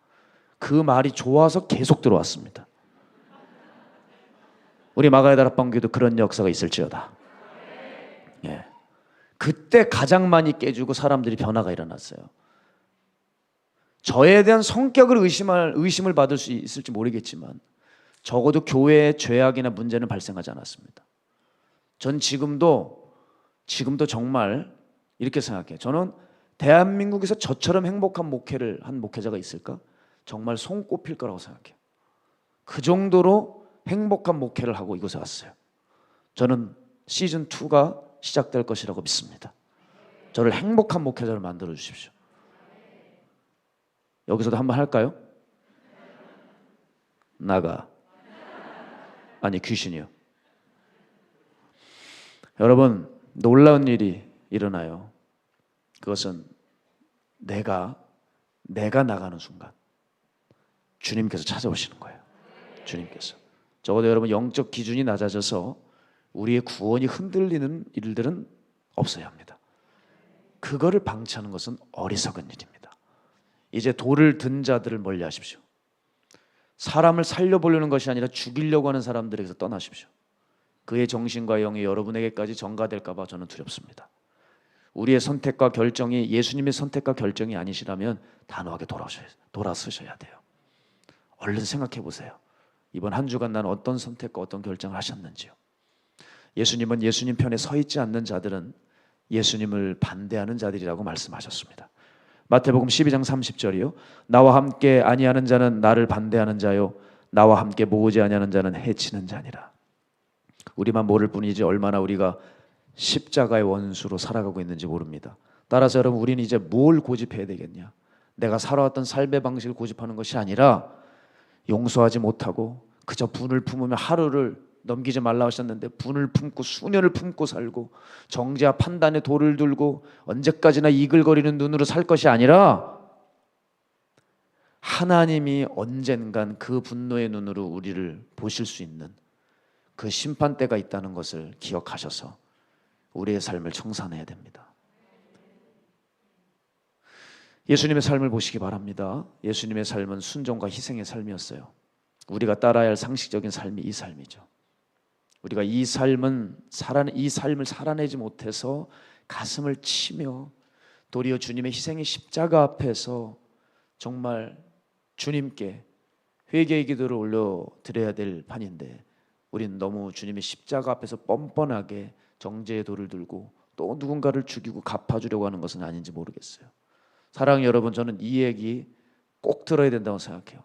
그 말이 좋아서 계속 들어왔습니다. 우리 마가야 다락방교도 그런 역사가 있을지어다. 예. 그때 가장 많이 깨지고 사람들이 변화가 일어났어요. 저에 대한 성격을 의심을 받을 수 있을지 모르겠지만 적어도 교회에 죄악이나 문제는 발생하지 않았습니다. 전 지금도 정말 이렇게 생각해요. 저는 대한민국에서 저처럼 행복한 목회를 한 목회자가 있을까? 정말 손꼽힐 거라고 생각해요. 그 정도로 행복한 목회를 하고 이곳에 왔어요. 저는 시즌2가 시작될 것이라고 믿습니다. 저를 행복한 목회자로 만들어 주십시오. 여기서도 한번 할까요? 나가. 아니 귀신이요. 여러분, 놀라운 일이 일어나요. 그것은 내가 나가는 순간 주님께서 찾아오시는 거예요. 주님께서. 적어도 여러분 영적 기준이 낮아져서 우리의 구원이 흔들리는 일들은 없어야 합니다. 그거를 방치하는 것은 어리석은 일입니다. 이제 돌을 든 자들을 멀리하십시오. 사람을 살려보려는 것이 아니라 죽이려고 하는 사람들에게서 떠나십시오. 그의 정신과 영이 여러분에게까지 전가될까 봐 저는 두렵습니다. 우리의 선택과 결정이 예수님의 선택과 결정이 아니시라면 단호하게 돌아서셔야 돼요. 얼른 생각해 보세요. 이번 한 주간 나는 어떤 선택과 어떤 결정을 하셨는지요. 예수님은 예수님 편에 서 있지 않는 자들은 예수님을 반대하는 자들이라고 말씀하셨습니다. 마태복음 12장 30절이요. 나와 함께 아니하는 자는 나를 반대하는 자요, 나와 함께 모으지 아니하는 자는 해치는 자니라. 우리만 모를 뿐이지 얼마나 우리가 십자가의 원수로 살아가고 있는지 모릅니다. 따라서 여러분, 우리는 이제 뭘 고집해야 되겠냐? 내가 살아왔던 삶의 방식을 고집하는 것이 아니라 용서하지 못하고 그저 분을 품으며 하루를 넘기지 말라 하셨는데 분을 품고 수년을 품고 살고 정죄와 판단에 돌을 들고 언제까지나 이글거리는 눈으로 살 것이 아니라 하나님이 언젠간 그 분노의 눈으로 우리를 보실 수 있는 그 심판대가 있다는 것을 기억하셔서 우리의 삶을 청산해야 됩니다. 예수님의 삶을 보시기 바랍니다. 예수님의 삶은 순종과 희생의 삶이었어요. 우리가 따라야 할 상식적인 삶이 이 삶이죠. 우리가 이 삶을 살아내지 못해서 가슴을 치며 도리어 주님의 희생의 십자가 앞에서 정말 주님께 회개의 기도를 올려드려야 될 판인데 우리는 너무 주님의 십자가 앞에서 뻔뻔하게 정죄의 돌을 들고 또 누군가를 죽이고 갚아주려고 하는 것은 아닌지 모르겠어요. 사랑하는 여러분, 저는 이 얘기 꼭 들어야 된다고 생각해요.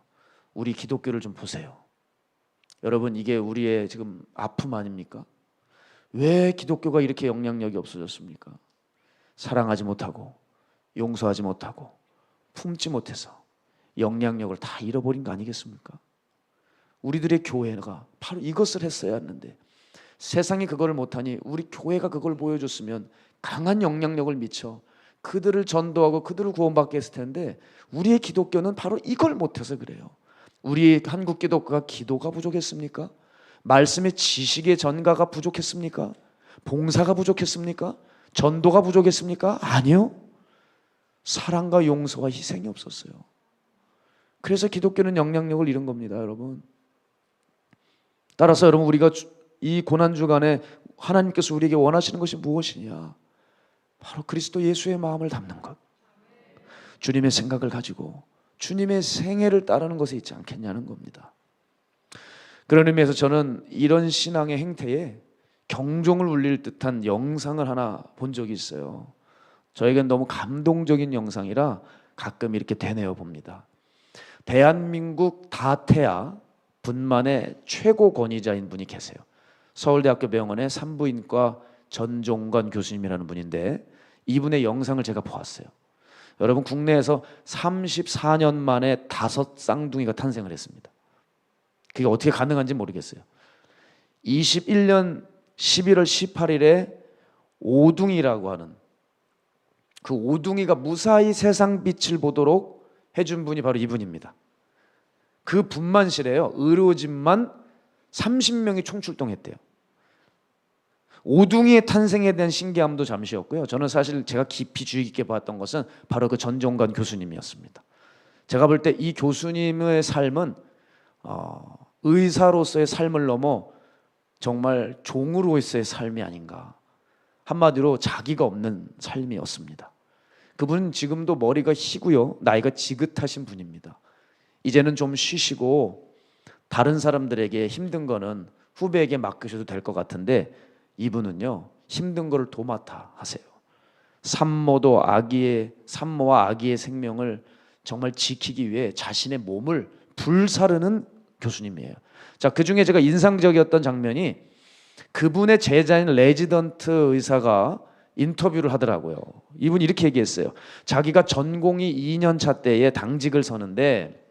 우리 기독교를 좀 보세요. 여러분, 이게 우리의 지금 아픔 아닙니까? 왜 기독교가 이렇게 영향력이 없어졌습니까? 사랑하지 못하고 용서하지 못하고 품지 못해서 영향력을 다 잃어버린 거 아니겠습니까? 우리들의 교회가 바로 이것을 했어야 하는데 세상이 그걸 못하니 우리 교회가 그걸 보여줬으면 강한 영향력을 미쳐 그들을 전도하고 그들을 구원받게 했을 텐데 우리의 기독교는 바로 이걸 못해서 그래요. 우리 한국 기독교가 기도가 부족했습니까? 말씀의 지식의 전가가 부족했습니까? 봉사가 부족했습니까? 전도가 부족했습니까? 아니요. 사랑과 용서와 희생이 없었어요. 그래서 기독교는 영향력을 잃은 겁니다, 여러분. 따라서 여러분, 우리가 이 고난주간에 하나님께서 우리에게 원하시는 것이 무엇이냐? 바로 그리스도 예수의 마음을 담는 것, 주님의 생각을 가지고 주님의 생애를 따르는 것에 있지 않겠냐는 겁니다. 그런 의미에서 저는 이런 신앙의 행태에 경종을 울릴 듯한 영상을 하나 본 적이 있어요. 저에겐 너무 감동적인 영상이라 가끔 이렇게 되뇌어 봅니다. 대한민국 다태아 분만의 최고 권위자인 분이 계세요. 서울대학교 병원의 산부인과 전종관 교수님이라는 분인데 이분의 영상을 제가 보았어요. 여러분, 국내에서 34년 만에 5 쌍둥이가 탄생을 했습니다. 그게 어떻게 가능한지 모르겠어요. 21년 11월 18일에 오둥이라고 하는 그 오둥이가 무사히 세상 빛을 보도록 해준 분이 바로 이분입니다. 그 분만실에요, 의료진만 30명이 총출동했대요. 오둥이의 탄생에 대한 신기함도 잠시였고요. 저는 사실 제가 깊이 주의 깊게 봤던 것은 바로 그 전종관 교수님이었습니다. 제가 볼 때 이 교수님의 삶은 의사로서의 삶을 넘어 정말 종으로서의 삶이 아닌가. 한마디로 자기가 없는 삶이었습니다. 그분은 지금도 머리가 희고요, 나이가 지긋하신 분입니다. 이제는 좀 쉬시고 다른 사람들에게 힘든 거는 후배에게 맡기셔도 될 것 같은데 이분은요, 힘든 거를 도맡아 하세요. 산모와 아기의 생명을 정말 지키기 위해 자신의 몸을 불사르는 교수님이에요. 자, 그 중에 제가 인상적이었던 장면이 그분의 제자인 레지던트 의사가 인터뷰를 하더라고요. 이분이 이렇게 얘기했어요. 자기가 전공의 2년 차 때에 당직을 서는데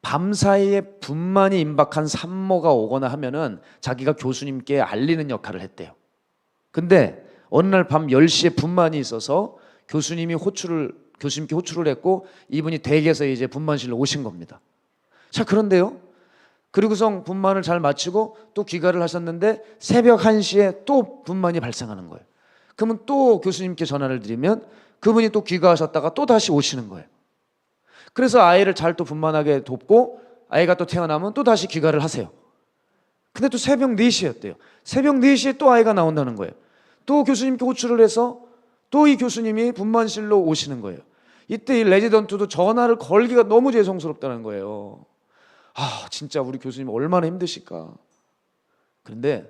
밤사이에 분만이 임박한 산모가 오거나 하면은 자기가 교수님께 알리는 역할을 했대요. 근데 어느 날 밤 10시에 분만이 있어서 교수님께 호출을 했고 이분이 댁에서 이제 분만실로 오신 겁니다. 자, 그런데요, 그리고서 분만을 잘 마치고 또 귀가를 하셨는데 새벽 1시에 또 분만이 발생하는 거예요. 그러면 또 교수님께 전화를 드리면 그분이 또 귀가하셨다가 또 다시 오시는 거예요. 그래서 아이를 잘 또 분만하게 돕고 아이가 또 태어나면 또 다시 귀가를 하세요. 근데 또 새벽 4시였대요. 새벽 4시에 또 아이가 나온다는 거예요. 또 교수님께 호출을 해서 또 이 교수님이 분만실로 오시는 거예요. 이때 이 레지던트도 전화를 걸기가 너무 죄송스럽다는 거예요. 아, 진짜 우리 교수님 얼마나 힘드실까. 그런데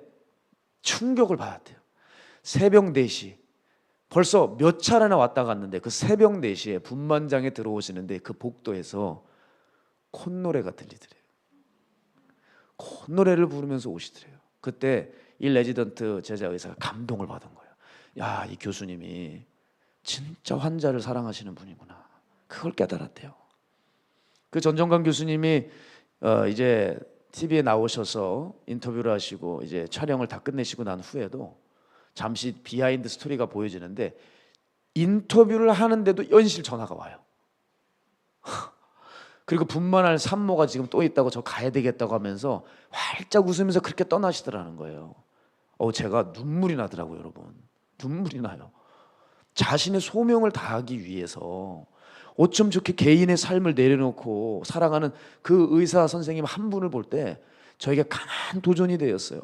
충격을 받았대요. 새벽 4시, 벌써 몇 차례나 왔다 갔는데 그 새벽 4시에 분만장에 들어오시는데 그 복도에서 콧노래가 들리더래요. 콧노래를 부르면서 오시더래요. 그때 이 레지던트 제자 의사가 감동을 받은 거예요. 야, 이 교수님이 진짜 환자를 사랑하시는 분이구나. 그걸 깨달았대요. 그 전종관 교수님이 이제 TV에 나오셔서 인터뷰를 하시고 이제 촬영을 다 끝내시고 난 후에도 잠시 비하인드 스토리가 보여지는데 인터뷰를 하는데도 연실 전화가 와요. 그리고 분만할 산모가 지금 또 있다고 저 가야 되겠다고 하면서 활짝 웃으면서 그렇게 떠나시더라는 거예요. 제가 눈물이 나더라고요, 여러분. 눈물이 나요. 자신의 소명을 다하기 위해서 어쩜 좋게 개인의 삶을 내려놓고 살아가는 그 의사 선생님 한 분을 볼 때 저에게 강한 도전이 되었어요.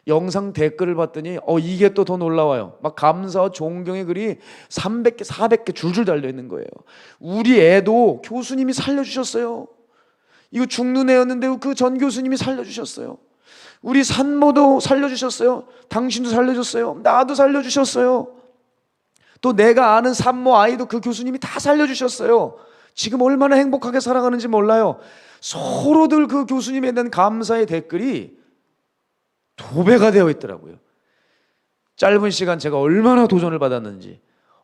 영상 댓글을 봤더니 이게 또 더 놀라워요. 막 감사와 존경의 글이 300개, 400개 줄줄 달려 있는 거예요. 우리 애도 교수님이 살려주셨어요. 이거 죽는 애였는데 그 전 교수님이 살려주셨어요. 우리 산모도 살려주셨어요. 당신도 살려줬어요. 나도 살려주셨어요. 또 내가 아는 산모 아이도 그 교수님이 다 살려주셨어요. 지금 얼마나 행복하게 살아가는지 몰라요. 서로들 그 교수님에 대한 감사의 댓글이 도배가 되어 있더라고요. 짧은 시간 제가 얼마나 도전을 받았는지,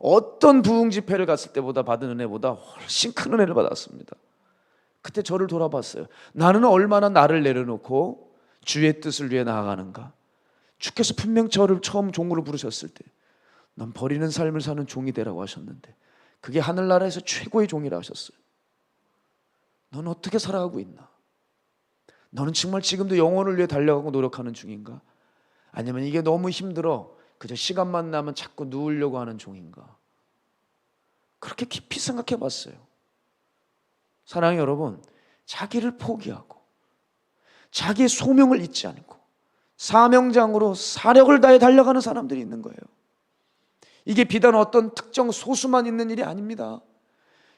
어떤 부흥 집회를 갔을 때보다 받은 은혜보다 훨씬 큰 은혜를 받았습니다. 그때 저를 돌아봤어요. 나는 얼마나 나를 내려놓고 주의 뜻을 위해 나아가는가. 주께서 분명 저를 처음 종으로 부르셨을 때 넌 버리는 삶을 사는 종이 되라고 하셨는데 그게 하늘나라에서 최고의 종이라 하셨어요. 넌 어떻게 살아가고 있나? 너는 정말 지금도 영혼을 위해 달려가고 노력하는 중인가? 아니면 이게 너무 힘들어 그저 시간만 나면 자꾸 누우려고 하는 종인가? 그렇게 깊이 생각해 봤어요. 사랑하는 여러분, 자기를 포기하고 자기의 소명을 잊지 않고 사명장으로 사력을 다해 달려가는 사람들이 있는 거예요. 이게 비단 어떤 특정 소수만 있는 일이 아닙니다.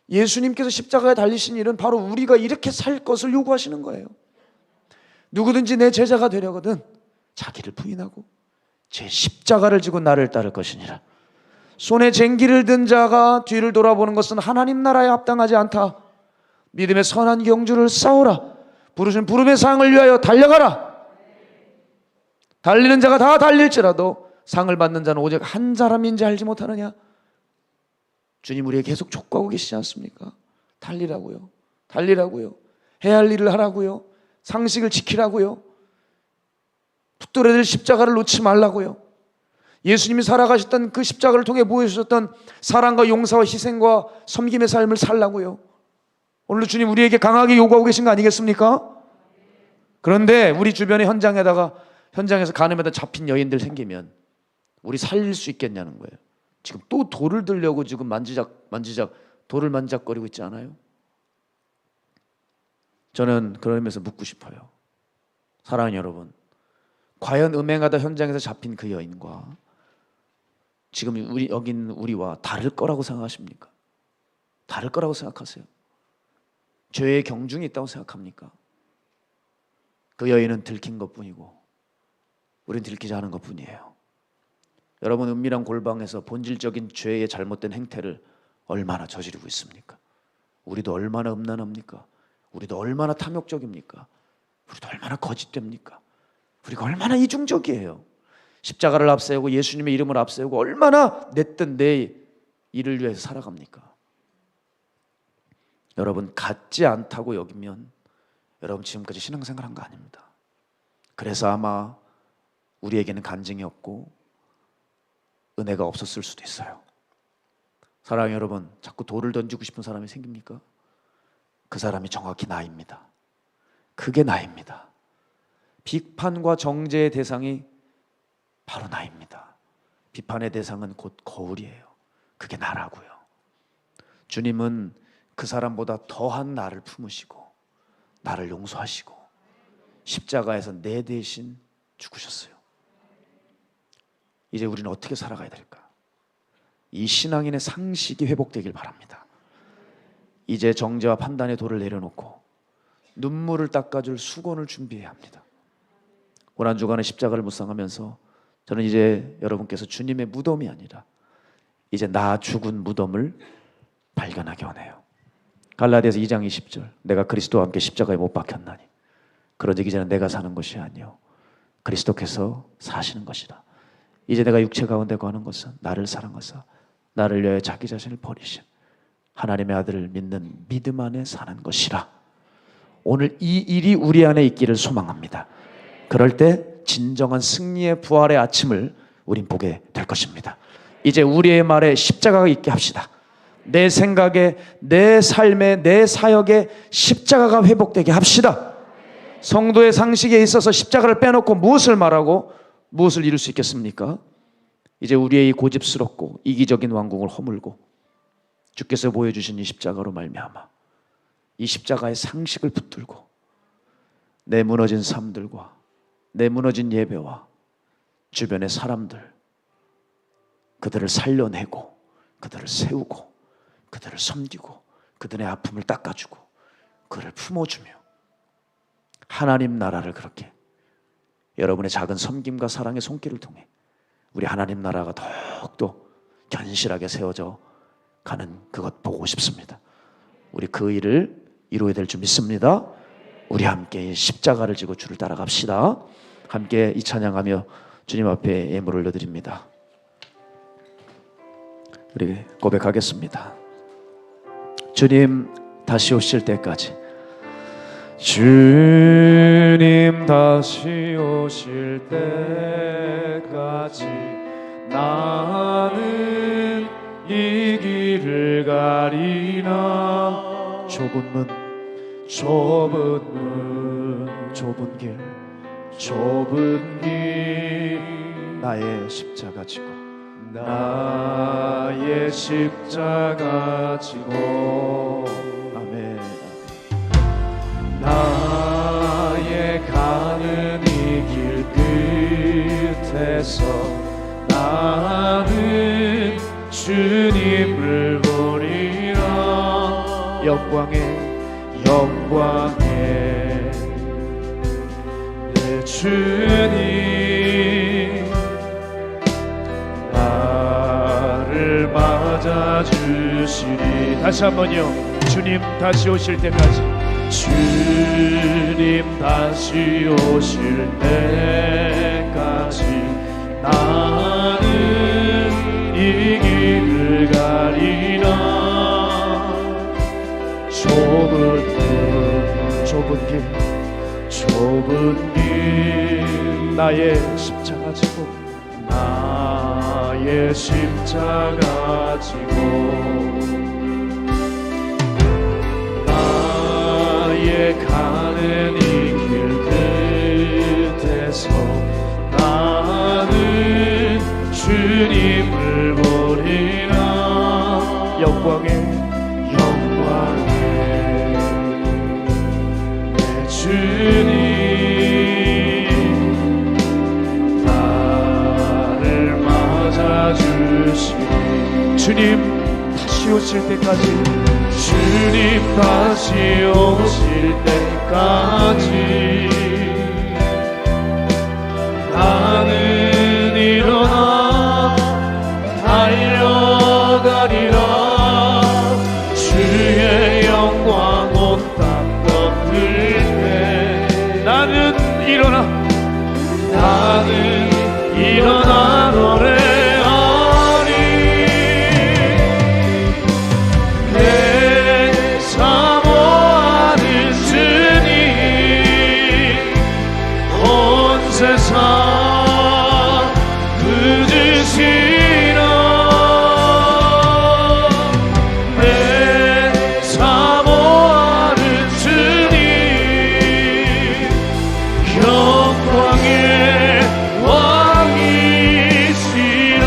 예수님께서 십자가에 달리신 일은 바로 우리가 이렇게 살 것을 요구하시는 거예요. 누구든지 내 제자가 되려거든 자기를 부인하고 제 십자가를 지고 나를 따를 것이니라. 손에 쟁기를 든 자가 뒤를 돌아보는 것은 하나님 나라에 합당하지 않다. 믿음의 선한 경주를 싸우라. 부르신 부름의 상을 위하여 달려가라. 달리는 자가 다 달릴지라도 상을 받는 자는 오직 한 사람인지 알지 못하느냐. 주님 우리에게 계속 촉구하고 계시지 않습니까? 달리라고요. 달리라고요. 해야 할 일을 하라고요. 상식을 지키라고요. 풋돌이들 십자가를 놓지 말라고요. 예수님이 살아가셨던 그 십자가를 통해 보여주셨던 사랑과 용서와 희생과 섬김의 삶을 살라고요. 오늘 주님 우리에게 강하게 요구하고 계신 거 아니겠습니까? 그런데 우리 주변의 현장에서 간음에다 잡힌 여인들 생기면 우리 살릴 수 있겠냐는 거예요. 지금 또 돌을 들려고 지금 돌을 만작거리고 있지 않아요? 저는 그러면서 묻고 싶어요. 사랑하는 여러분, 과연 음행하다 현장에서 잡힌 그 여인과 지금 여기 있는 우리와 다를 거라고 생각하십니까? 다를 거라고 생각하세요? 죄의 경중이 있다고 생각합니까? 그 여인은 들킨 것뿐이고 우리는 들키지 않은 것뿐이에요. 여러분, 은밀한 골방에서 본질적인 죄의 잘못된 행태를 얼마나 저지르고 있습니까? 우리도 얼마나 음란합니까? 우리도 얼마나 탐욕적입니까? 우리도 얼마나 거짓됩니까? 우리가 얼마나 이중적이에요. 십자가를 앞세우고 예수님의 이름을 앞세우고 얼마나 내 뜻 내 일을 위해서 살아갑니까? 여러분, 같지 않다고 여기면 여러분 지금까지 신앙생활한 거 아닙니다. 그래서 아마 우리에게는 간증이 없고 은혜가 없었을 수도 있어요. 사랑하는 여러분, 자꾸 돌을 던지고 싶은 사람이 생깁니까? 그 사람이 정확히 나입니다. 그게 나입니다. 비판과 정죄의 대상이 바로 나입니다. 비판의 대상은 곧 거울이에요. 그게 나라고요. 주님은 그 사람보다 더한 나를 품으시고 나를 용서하시고 십자가에서 내 대신 죽으셨어요. 이제 우리는 어떻게 살아가야 될까? 이 신앙인의 상식이 회복되길 바랍니다. 이제 정죄와 판단의 돌을 내려놓고 눈물을 닦아줄 수건을 준비해야 합니다. 고난 주간에 십자가를 묵상하면서 저는 이제 여러분께서 주님의 무덤이 아니라 이제 나 죽은 무덤을 발견하게 하네요. 갈라디아서 2장 20절, 내가 그리스도와 함께 십자가에 못 박혔나니 그러지 이제는 내가 사는 것이 아니요 그리스도께서 사시는 것이라. 이제 내가 육체 가운데 거하는 것은 나를 사랑하사 나를 위하여 자기 자신을 버리신 하나님의 아들을 믿는 믿음 안에 사는 것이라. 오늘 이 일이 우리 안에 있기를 소망합니다. 그럴 때 진정한 승리의 부활의 아침을 우린 보게 될 것입니다. 이제 우리의 말에 십자가가 있게 합시다. 내 생각에, 내 삶에, 내 사역에 십자가가 회복되게 합시다. 성도의 상식에 있어서 십자가를 빼놓고 무엇을 말하고 무엇을 이룰 수 있겠습니까? 이제 우리의 이 고집스럽고 이기적인 왕궁을 허물고 주께서 보여주신 이 십자가로 말미암아 이 십자가의 상식을 붙들고 내 무너진 삶들과 내 무너진 예배와 주변의 사람들, 그들을 살려내고 그들을 세우고 그들을 섬기고 그들의 아픔을 닦아주고 그를 품어주며 하나님 나라를 그렇게 여러분의 작은 섬김과 사랑의 손길을 통해 우리 하나님 나라가 더욱더 견실하게 세워져 가는 그것 보고 싶습니다. 우리 그 일을 이루어야 될 줄 믿습니다. 우리 함께 십자가를 지고 주를 따라갑시다. 함께 이 찬양하며 주님 앞에 예물을 올려드립니다. 우리 고백하겠습니다. 주님 다시 오실 때까지, 주님 다시 오실 때까지 나는 이 길을 가리나. 좁은 문, 좁은 길, 좁은 길, 나의 십자가 지고, 나의 십자가 지고. 아멘. 나의 가는 이 길 끝에서 나는 주님을 보리라. 영광에 내 주님 나를 맞아주시리. 다시 한번요. 주님 다시 오실 때까지, 주님 다시 오실 때까지 나는 이 길을 가리라. 좁은 길, 나의 십자가 지고, 나의 십자가 지고, 나의 가는 이 길 끝에서 나는 주님을 보리라. 영광에 내 주님 나를 맞아주시니. 주님 다시 오실 때까지, 주님 다시 오실 때까지 나는 일어나 달려가리라. 주의 영광 온 땅 덮을 때 나는 일어나 노래하리. 내 사모하는 주님 온 세상 그지시라. 내 사모하는 주님 영광의 왕이시라.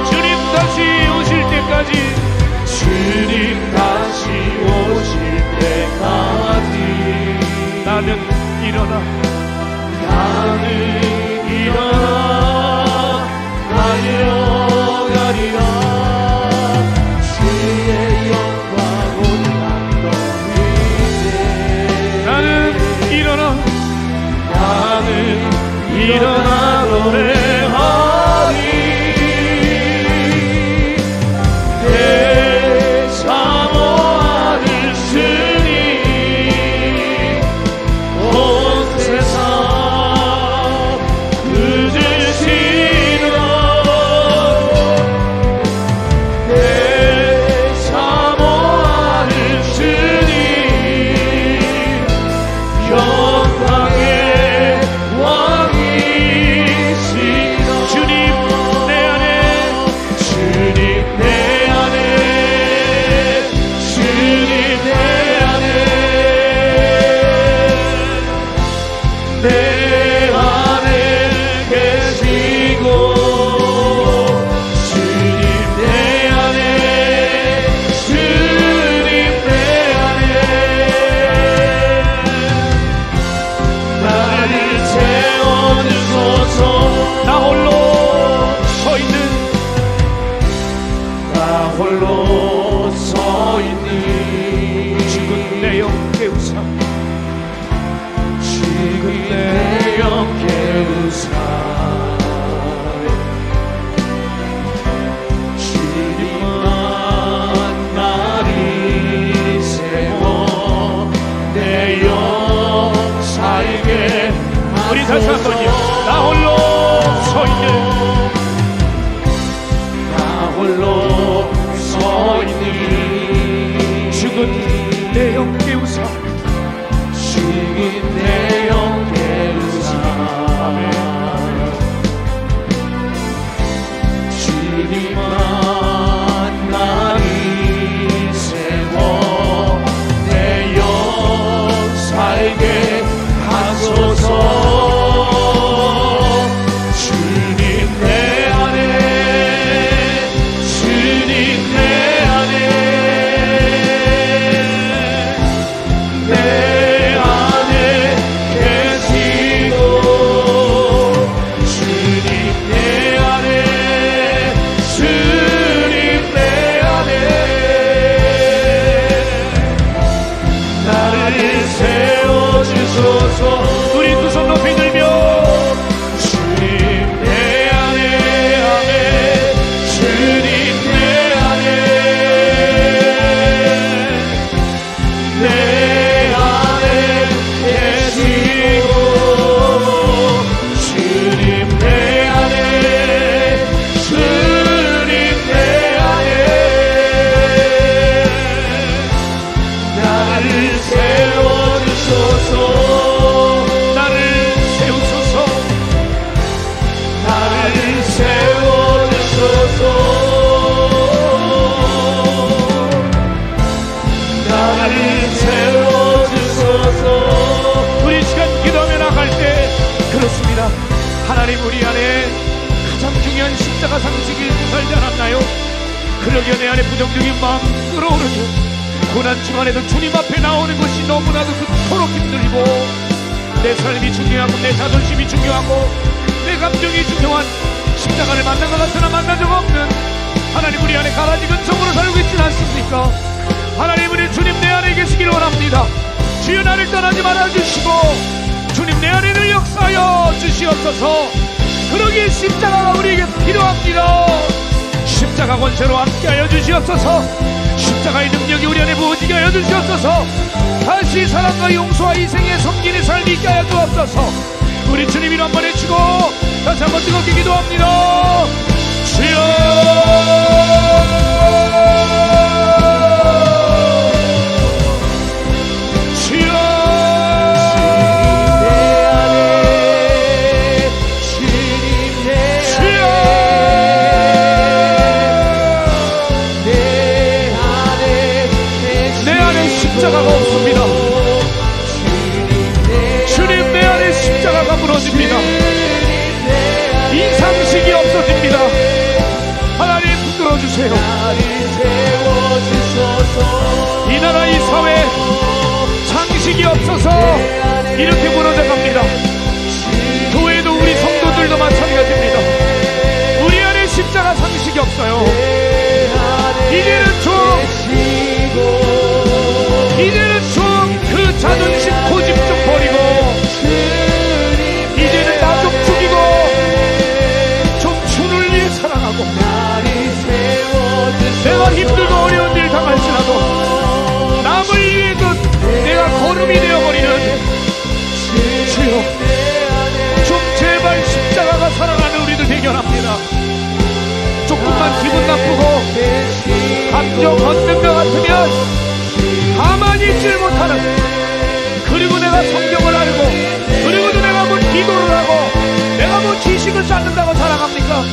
주님 다시 오실 때까지, 주님 다시 오실 때까지 나는 일어나 달려가리라. 주의 영광 온 땅 덮을 때 나는 일어나 노래하리. 내 사모하는 주님 온 세상 그지시라. 내 사모하는 주님 영광의 왕이시라. 주님 내 안에, 주님 내 안에, 주님 내 안에, 내 안에 계시고, 주님 내 안에, 주님 내 안에 나를 채워주소서. 나 홀로 서 있는 죽은 내 영 깨우사, 죽은 내 영 깨우사. 주님만 나를 세워 내 역사에게. 우리 다시 한번요. 나 홀로 서 있는, 나 홀로 죽은 내 영 깨우사 죽은 내 영 깨우사 주님만 나를 세워 내 영 살게 하소서. 우리 두 손 높이 들며 주님 내 안에 아멘 주님 내 안에 내 안에 계시고 주님 내 안에 주님 내 안에 나를 세워주소서. 하나님 우리 안에 가장 중요한 십자가 상식이 살지 않았나요? 그러기에 내 안에 부정적인 마음 끌어오르며 고난 중간에도 주님 앞에 나오는 것이 너무나도 그토록 힘들고 내 삶이 중요하고 내 자존심이 중요하고 내 감정이 중요한 십자가를 만난 것 같으나 만난 적 없는 하나님 우리 안에 가라지 근성으로 살고 있지는 않습니까? 하나님 우리 주님 내 안에 계시기를 원합니다. 주여 나를 떠나지 말아주시고 주님 내 안에 늘 역사하여 주시옵소서. 그러기에 십자가가 우리에게 필요합니다. 십자가 권세로 함께하여 주시옵소서. 십자가의 능력이 우리 안에 부어지게 하여 주시옵소서. 다시 사랑과 용서와 희생의 섬기는 삶이 있게 하여 주옵소서. 우리 주님 이름 한번 해치고 다시 한번 뜨겁게 기도합니다. 주여 십자가가 없습니다. 주님 내 안에 십자가가 무너집니다. 이 상식이 없어집니다. 하나님 붙들어주세요. 이 나라 이 사회 상식이 없어서 이렇게 무너져갑니다. 교회도 우리 성도들도 마찬가지입니다. 우리 안에 십자가 상식이 없어요. 이제는 좀 그 자존심 고집 좀 버리고 이제는 나 좀 죽이고 좀 주를 위해 사랑하고 내가 힘들고 어려운 일 당할지라도 남을 위해서 내가 거름이 되어버리는 주여 좀 제발 십자가가 사랑하는 우리들 대견합니다. 조금만 기분 나쁘고 감정 걷는 것 같으면 가만히 있질 못하는 그리고 내가 성경을 알고 그리고도 내가 뭐 기도를 하고 내가 뭐 지식을 쌓는다고 자랑합니까?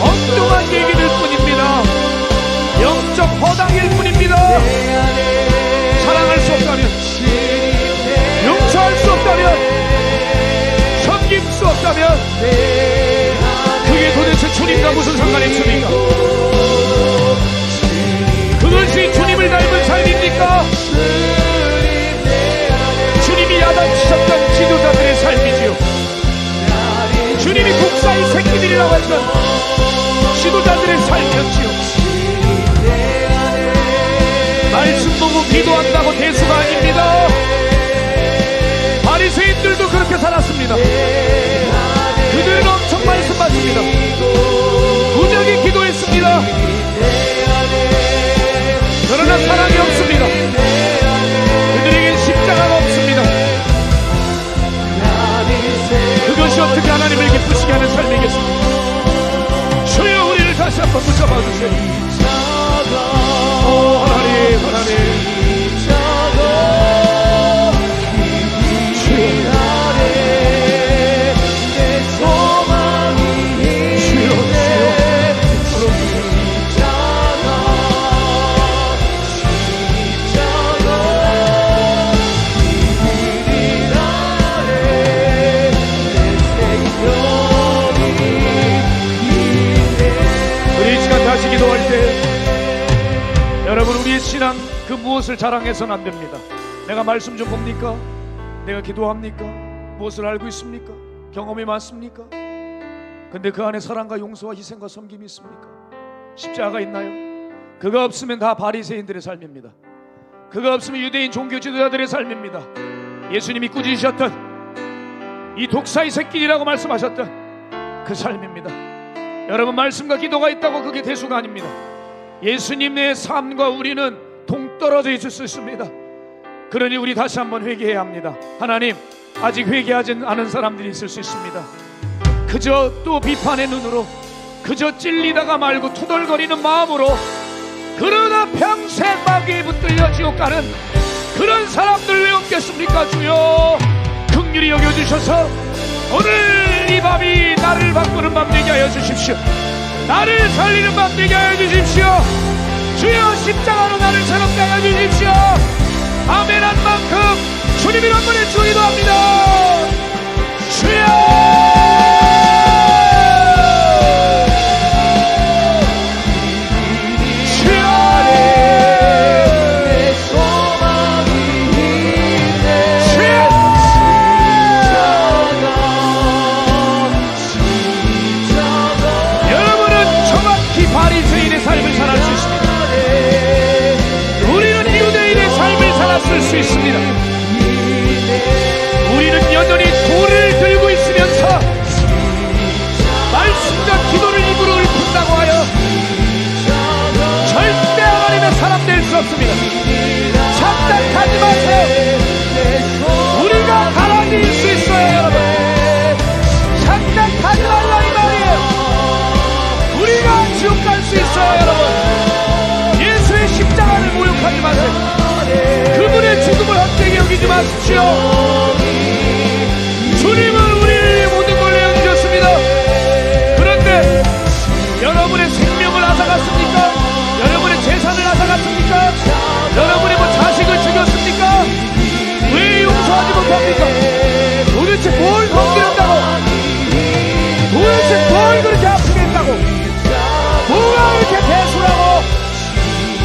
엉뚱한 얘기일 뿐입니다. 영적 허당일 뿐입니다. 사랑할 수 없다면 용서할 수 없다면 섬길 수 없다면 그게 도대체 주님과 무슨 상관이 있습니까? 그것이 주님을 닮은 삶입니까? 주님이 야단치셨던 지도자들의 삶이지요. 주님이 국사의 새끼들이라고 했던 지도자들의 삶이었지요. 말씀 보고 기도한다고 대수가 아닙니다. 바리새인들도 그렇게 살았습니다. 그들은 엄청 말씀 받습니다. 무지하게 기도했습니다. 그러나 사랑이 없습니다. 그들에겐 십자가가 없습니다. 그것이 어떻게 하나님을 기쁘시게 하는 삶이겠습니까? 주여 우리를 다시 한번 붙잡아 주세요. 기도할 때 여러분, 우리의 신앙 그 무엇을 자랑해서는 안 됩니다. 내가 말씀 좀 봅니까? 내가 기도합니까? 무엇을 알고 있습니까? 경험이 많습니까? 근데 그 안에 사랑과 용서와 희생과 섬김이 있습니까? 십자가가 있나요? 그가 없으면 다 바리새인들의 삶입니다. 그가 없으면 유대인 종교 지도자들의 삶입니다. 예수님이 꾸짖으셨던 이 독사의 새끼라고 말씀하셨던 그 삶입니다. 여러분, 말씀과 기도가 있다고 그게 대수가 아닙니다. 예수님의 삶과 우리는 동떨어져 있을 수 있습니다. 그러니 우리 다시 한번 회개해야 합니다. 하나님, 아직 회개하지 않은 사람들이 있을 수 있습니다. 그저 또 비판의 눈으로, 그저 찔리다가 말고 투덜거리는 마음으로, 그러나 평생 마귀에 붙들려 지옥 가는 그런 사람들 왜 없겠습니까? 주여, 긍휼히 여겨주셔서 오늘 이 밤이 나를 바꾸는 밤 되게 하여 주십시오. 나를 살리는 밤 되게 하여 주십시오. 주여, 십자가로 나를 새롭게 하여 주십시오. 아멘한 만큼 주님이 한 번에 주기도 합니다. 주여, 바리새인의 삶을 살할 수 있습니다. 우리는 유대인의 삶을 살았을 수 있습니다. 우리는 여전히 돌을 들고 있으면서 말씀과 기도를 입으로 읊는다고 하여 절대 하나님의 사람 될 수 없습니다. 착각하지 마세요. 우리가 가라앉을 수 있어요, 여러분. 착각하지 말라 이 말이에요. 우리가 지옥 갈 수 있어요, 여러분. 예수의 십자가를 모욕하지 마세요. 그분의 죽음을 헛되게 여기지 마십시오. 주님은 우리의 모든 걸 내어주셨습니다. 그런데 여러분의 생명을 앗아갔습니까? 여러분의 재산을 앗아갔습니까? 여러분의 자식을 죽였습니까? 왜 용서하지 못합니까? 도대체 뭘 건드렸다고? 도대체 뭘 그렇게 아프게 했다고? 뭐가 이렇게 대수라고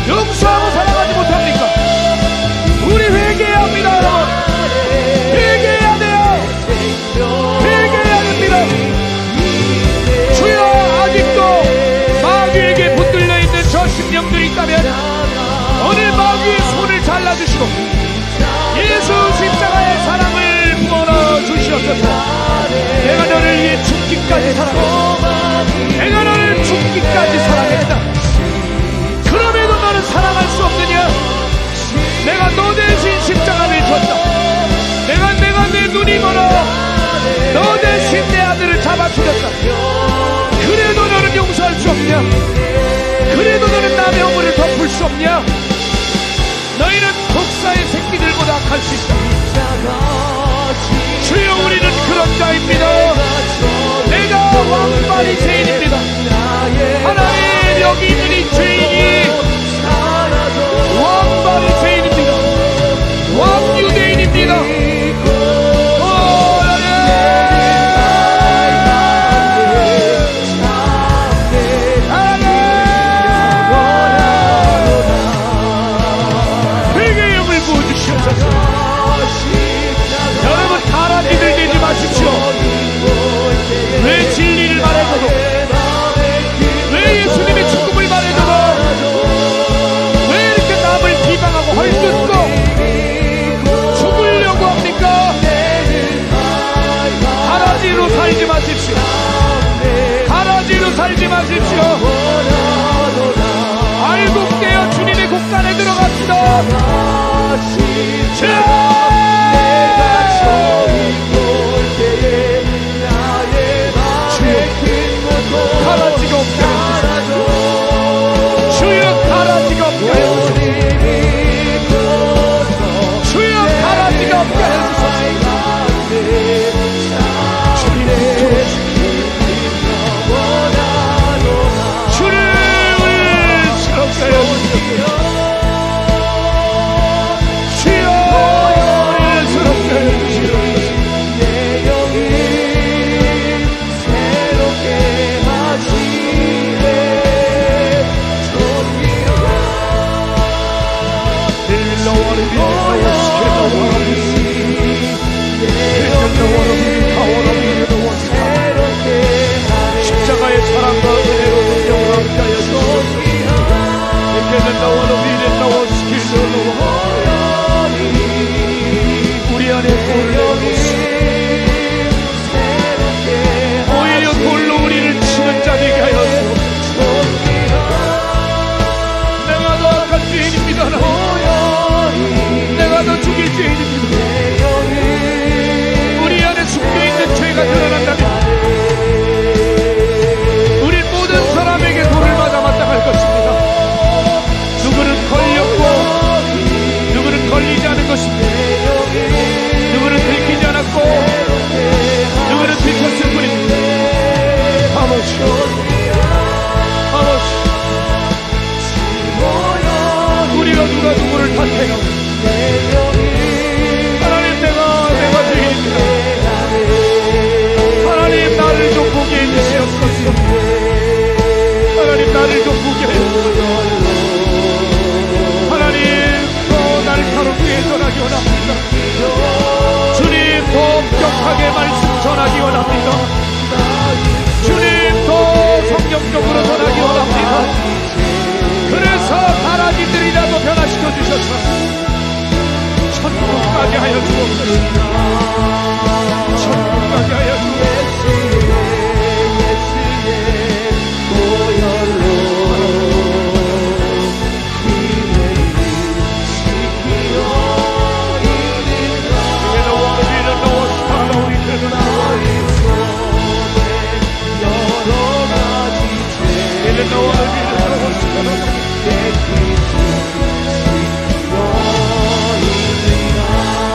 용서하고 사랑하지 못합니까? 우리 회개해야 합니다, 여러분. 회개해야 돼요. 회개해야 됩니다. 주여, 아직도 마귀에게 붙들려 있는 저 심령들이 있다면 오늘 마귀의 손을 잘라주시고 예수 십자가의 사랑을 부어넣어 주시옵소서. 내가 너를 위해 죽기까지 사랑했다. 내가 너를 죽기까지 사랑했다. 그럼에도 너는 사랑할 수 없느냐? 내가 너 대신 십자가를 줬다. 내가 내 눈이 멀어 너 대신 내 아들을 잡아 죽였다. 그래도 너는 용서할 수 없냐? 그래도 너는 남의 허물을 덮을 수 없냐? 너희는 독사의 새끼들보다 악할 수 있다. 주여, 우리는 그런 자입니다. 내가 왕바리새인입니다. 하나님, 여기 있는 이 죄인이 왕바리새인입니다. 왕유대인입니다. 회개의 영을 부어주시옵소서. 여러분, 가라지들 되지 마십시오. 왜 진리를 말해줘도, 왜 예수님의 죽음을 말해줘도, 왜 이렇게 남을 비방하고 헐뜯고 죽으려고 합니까? 가라지로 살지 마십시오. 가라지로 살지 마십시오. 알고 깨어 주님의 곳간에 들어갑시다. 가라지가 없게 해주소서. 주여, 가라지가 없게 해주소서. 주여, 가라지가 없게 해주소서. 주를 새롭게 해주소서. 주여,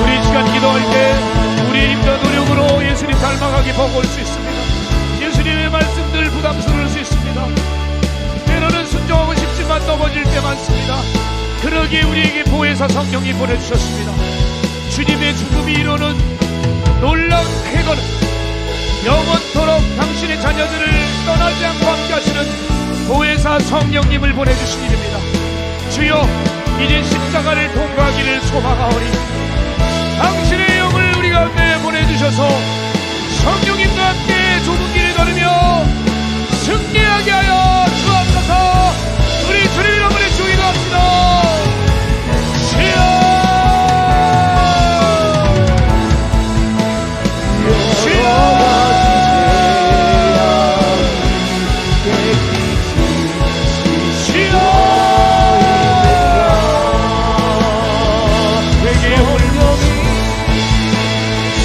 우리 시간 기도할 때 우리의 힘과 노력으로 예수님 닮아가기 버거울 수 있습니다. 예수님의 말씀들 부담스러울 수 있습니다. 때로는 순종하고 싶지만 넘어질 때 많습니다. 그러기에 우리에게 보혜사 성령이 보내주셨습니다. 주님의 죽음이 이루는 놀라운 쾌거는 영원토록 당신의 자녀들을 떠나지 않고 함께 하시는 보혜사 성령님을 보내주신 일입니다. 주여, 이제 십자가를 통과하기를 소망하오니 당신의 영을 우리 가운데 보내주셔서 성령님과 함께 좁은 길을 걸으며 승리하게 하여 주옵소서. 우리 주님 이름으로 기도합시다. 주여,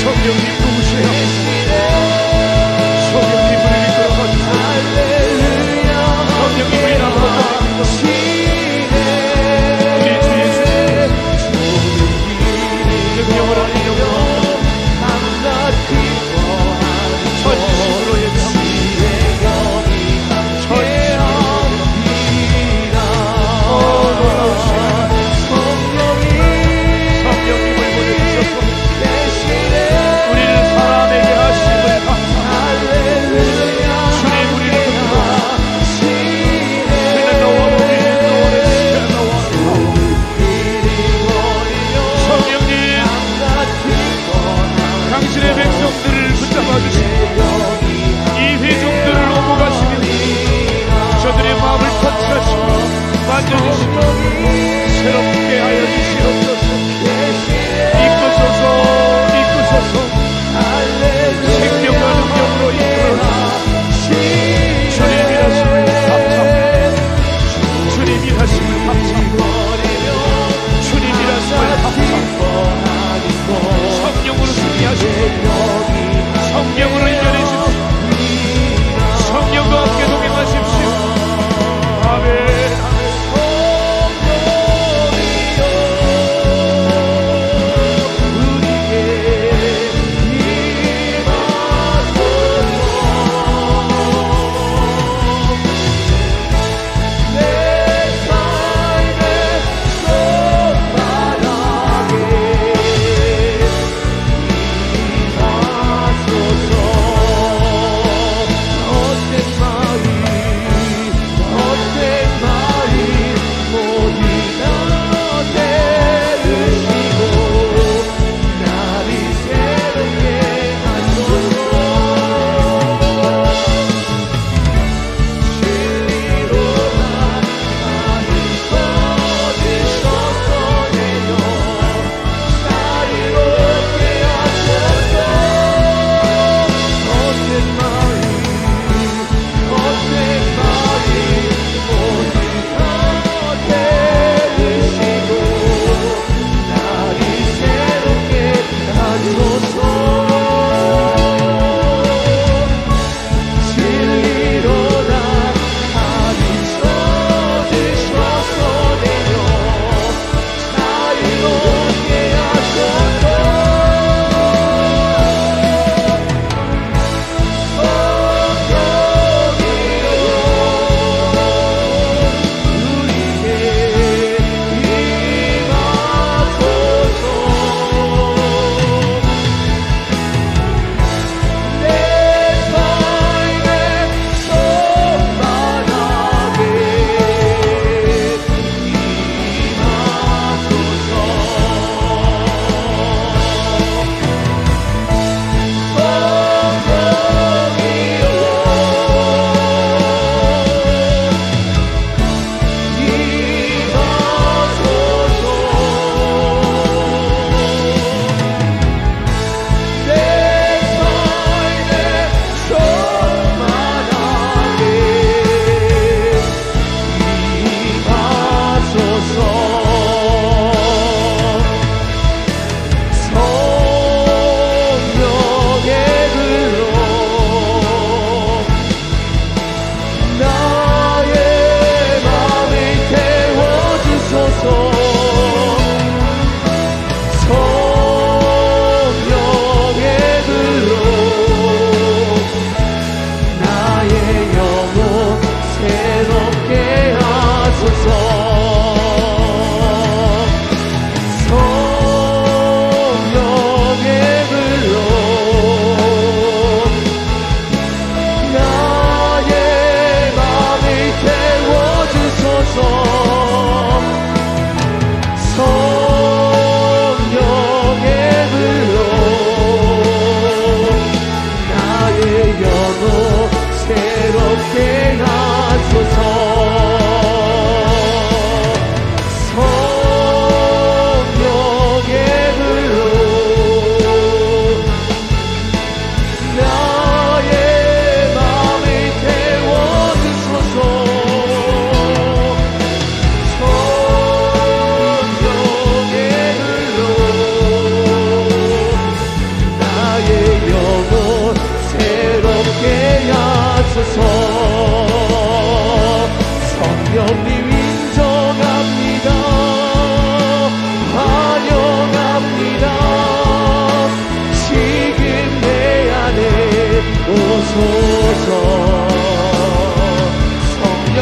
성령님 누구세요? 성령님 우리를 끌어가주세요. 성령님 우리 나라로 우리 주 예수님 능력을 아니려고 전심으로 예배합니다. 성령님을 보내주셔서 우리를 살아내게 하심을 감사합니다. 주님 우리를 붙들어 그는 너와 우리는 너와 성령님 당신의 백성들을 붙잡아 주시고 이 회중들을 오고 가시며 저들의 마음을 터치하시고 만져주시고 새롭게 하여 주시옵소서. 이끄소서 생명과 능력으로 이끌어주시고 주님이 하심을 감사합니다. 주님이 하심을 감사합니다. 주님이 하심을 감사합니다. 성령으로 승리하시고 성령으로 이겨내십시오. 성령과 함께 동행하십시오. 아멘.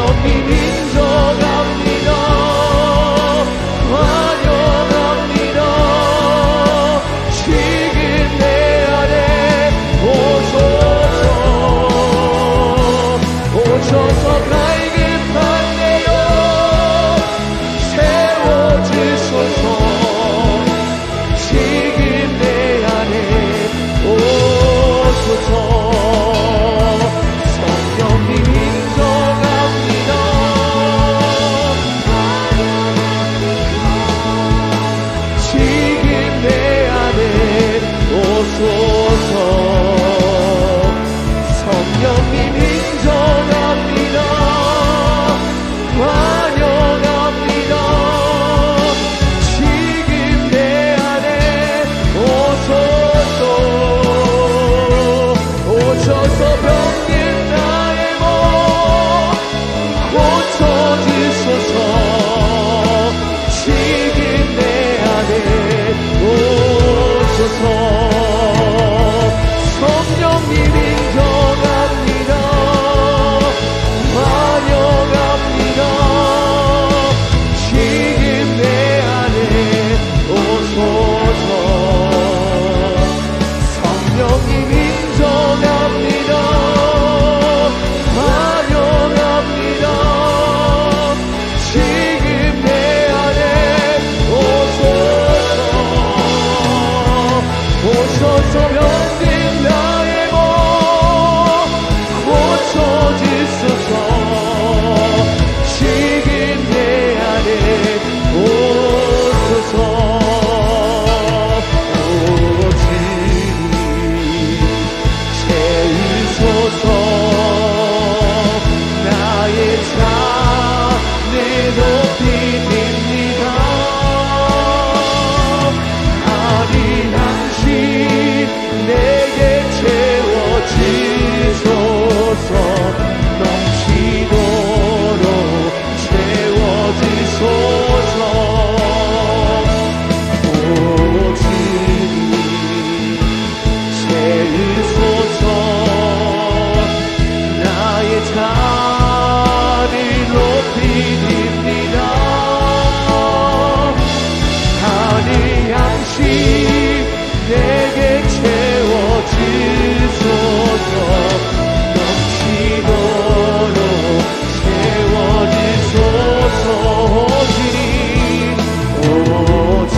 성령님 인정합니다. 환영합니다. 지금 내 안에 오소서. 오셔서 갈급한 내 영 세워주소서. 지금 내 안에 오소서. 성령님 인정합니다. 지금 내 안에 오소서. 성령님 인정합니다. 환영합니다. 지금 내 안에 오소서. 오셔서 병든 나의 몸 고쳐주소서. 지금 내 안에 오소서. 성령님 인정합니다. 환영합니다. 지금 내 안에 오소서. 성령님 인정합니다. 환영합니다. 지금 내 안에 오소서. 오셔서 병든 나의 몸 고쳐주소서. 지금 내 안에 오소서. 오직 채우소서. 나의 잔을 높이 듭니다. 아니 당신 내게 채워주소서. 넘치도록 채워주소서. 오직 채우소서. 나의 잔을 높이 듭니다. 하늘 양식 내게 채워주소서. 넘치도록 채워주소서. 오직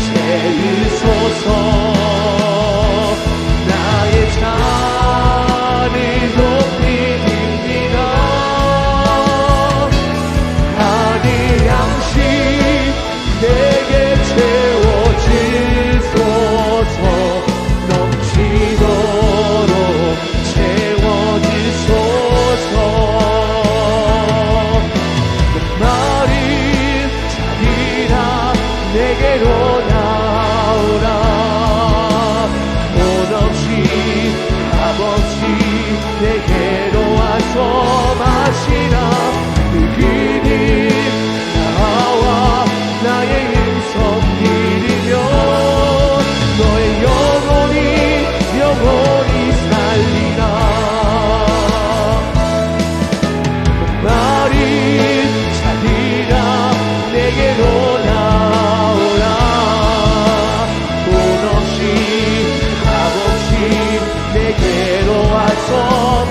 채우소서. 나의 잔을 높이 듭니다. 하늘 양식 내게 채워주소서. 넘치도록 채워주소서. 마른 자들아 내게로 나오라. 돈 없이 값 없이 내게로 와서 마시라. 그는 나와 나의 음성 들으며 너의 영혼이 살리라. 마른 자들아 내게로 나오라. 돈 없이 값 없이 내게로 와서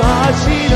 마시라.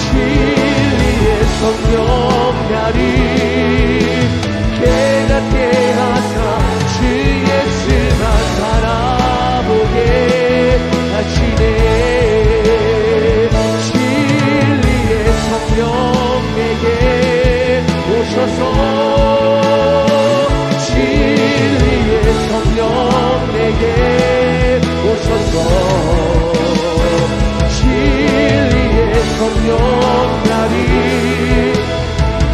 진리의 성령 나를 깨닫게 하사 주의 예수만 바라보게 하시네. 진리의 성령 내게 오셔서 진리의 성령 내게 오셔서 진리의 성령 나를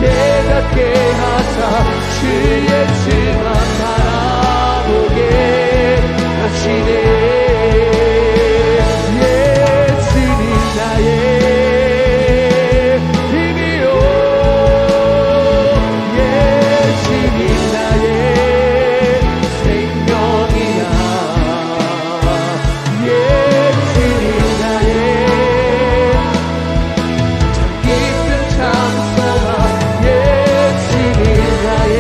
깨닫게 하사 주의 예수만 바라보게 하시네. 예수님 나의 힘이요 예수님 나의 생명이야. 예수님 나의 참 깊은 참소가 예수님 나의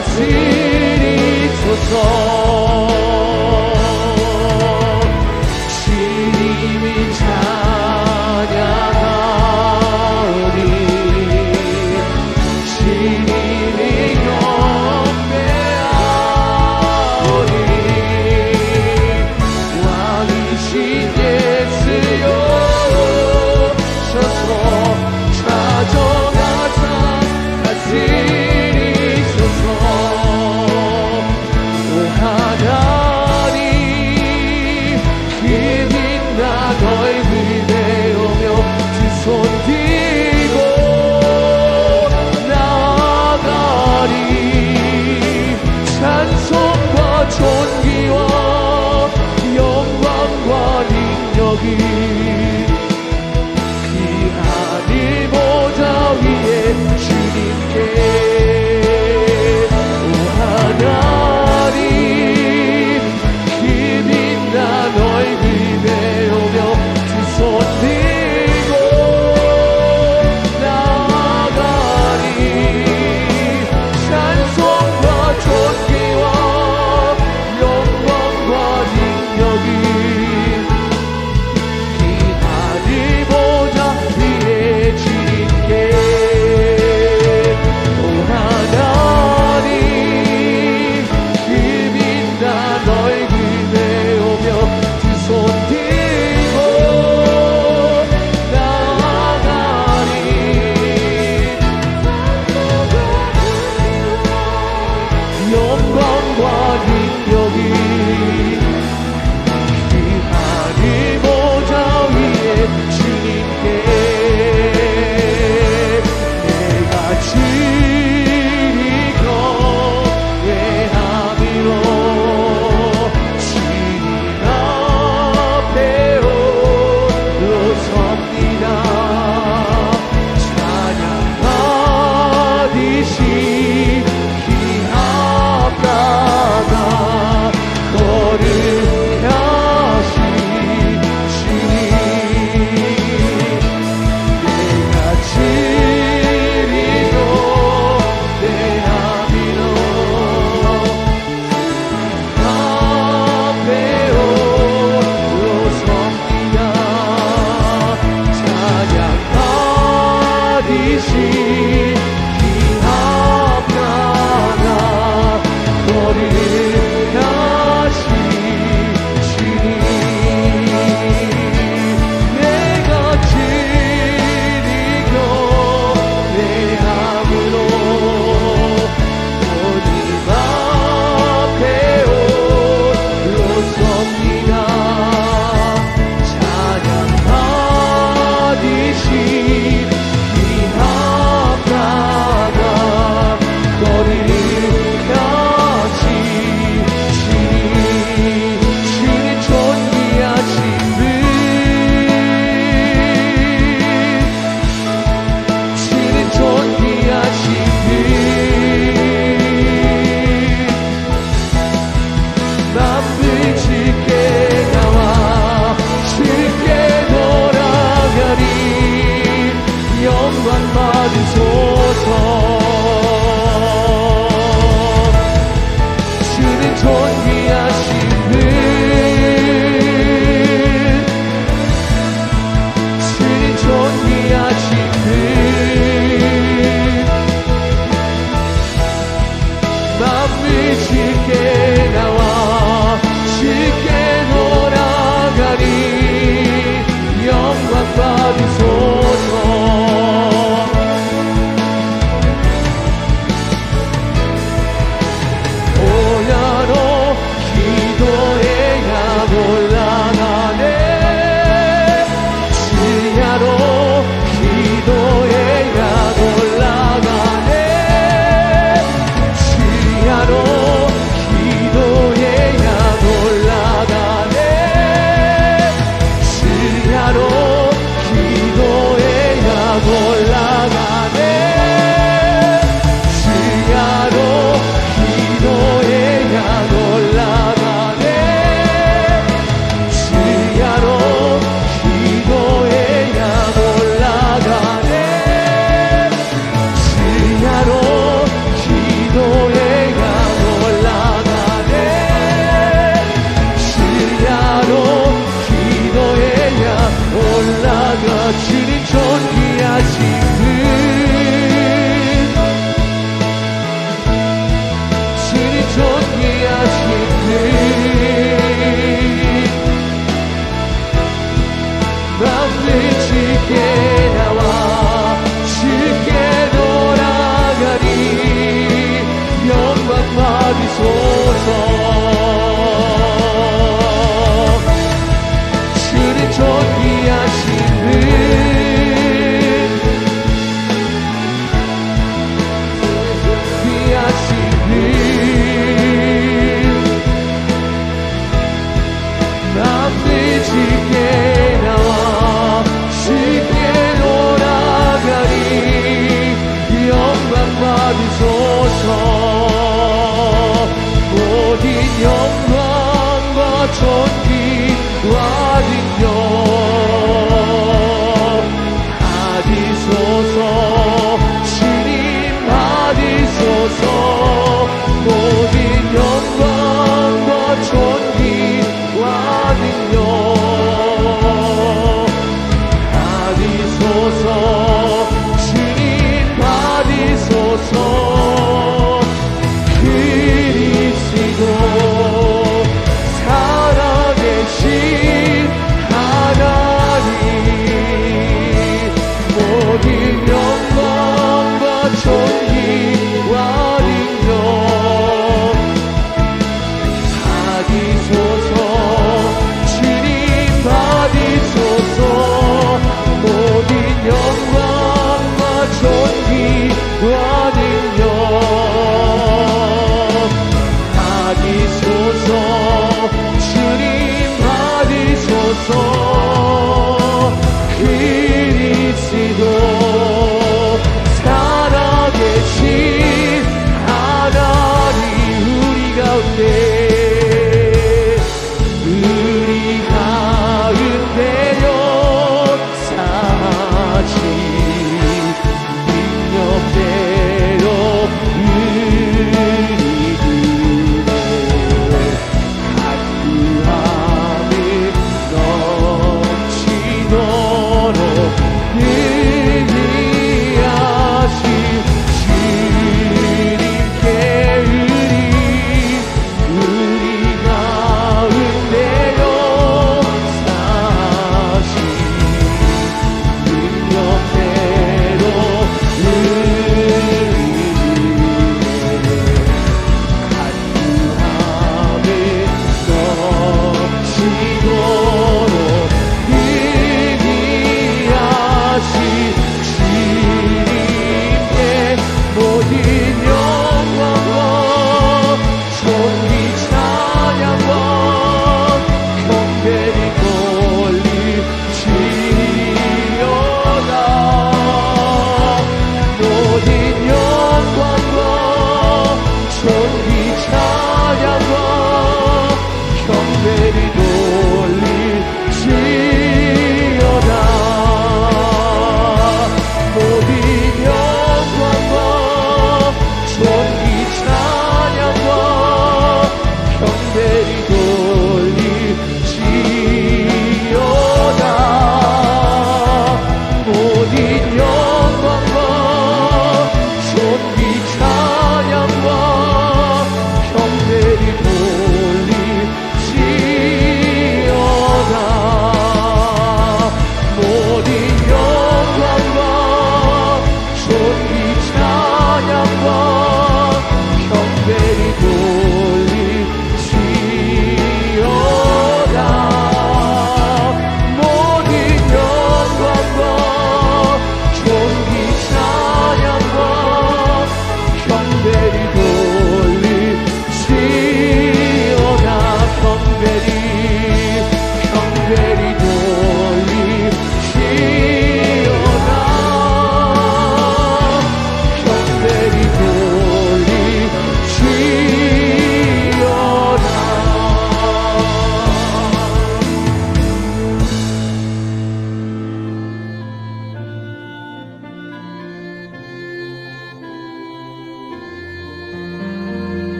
다스리소서. 주님이 찬양하오니 주님이 경배하오니 왕이신 예수여 오셔서 찾아가사 다스리소서. 오 하나님 그 빛나 너희를 배우며 두 손 들고 나아가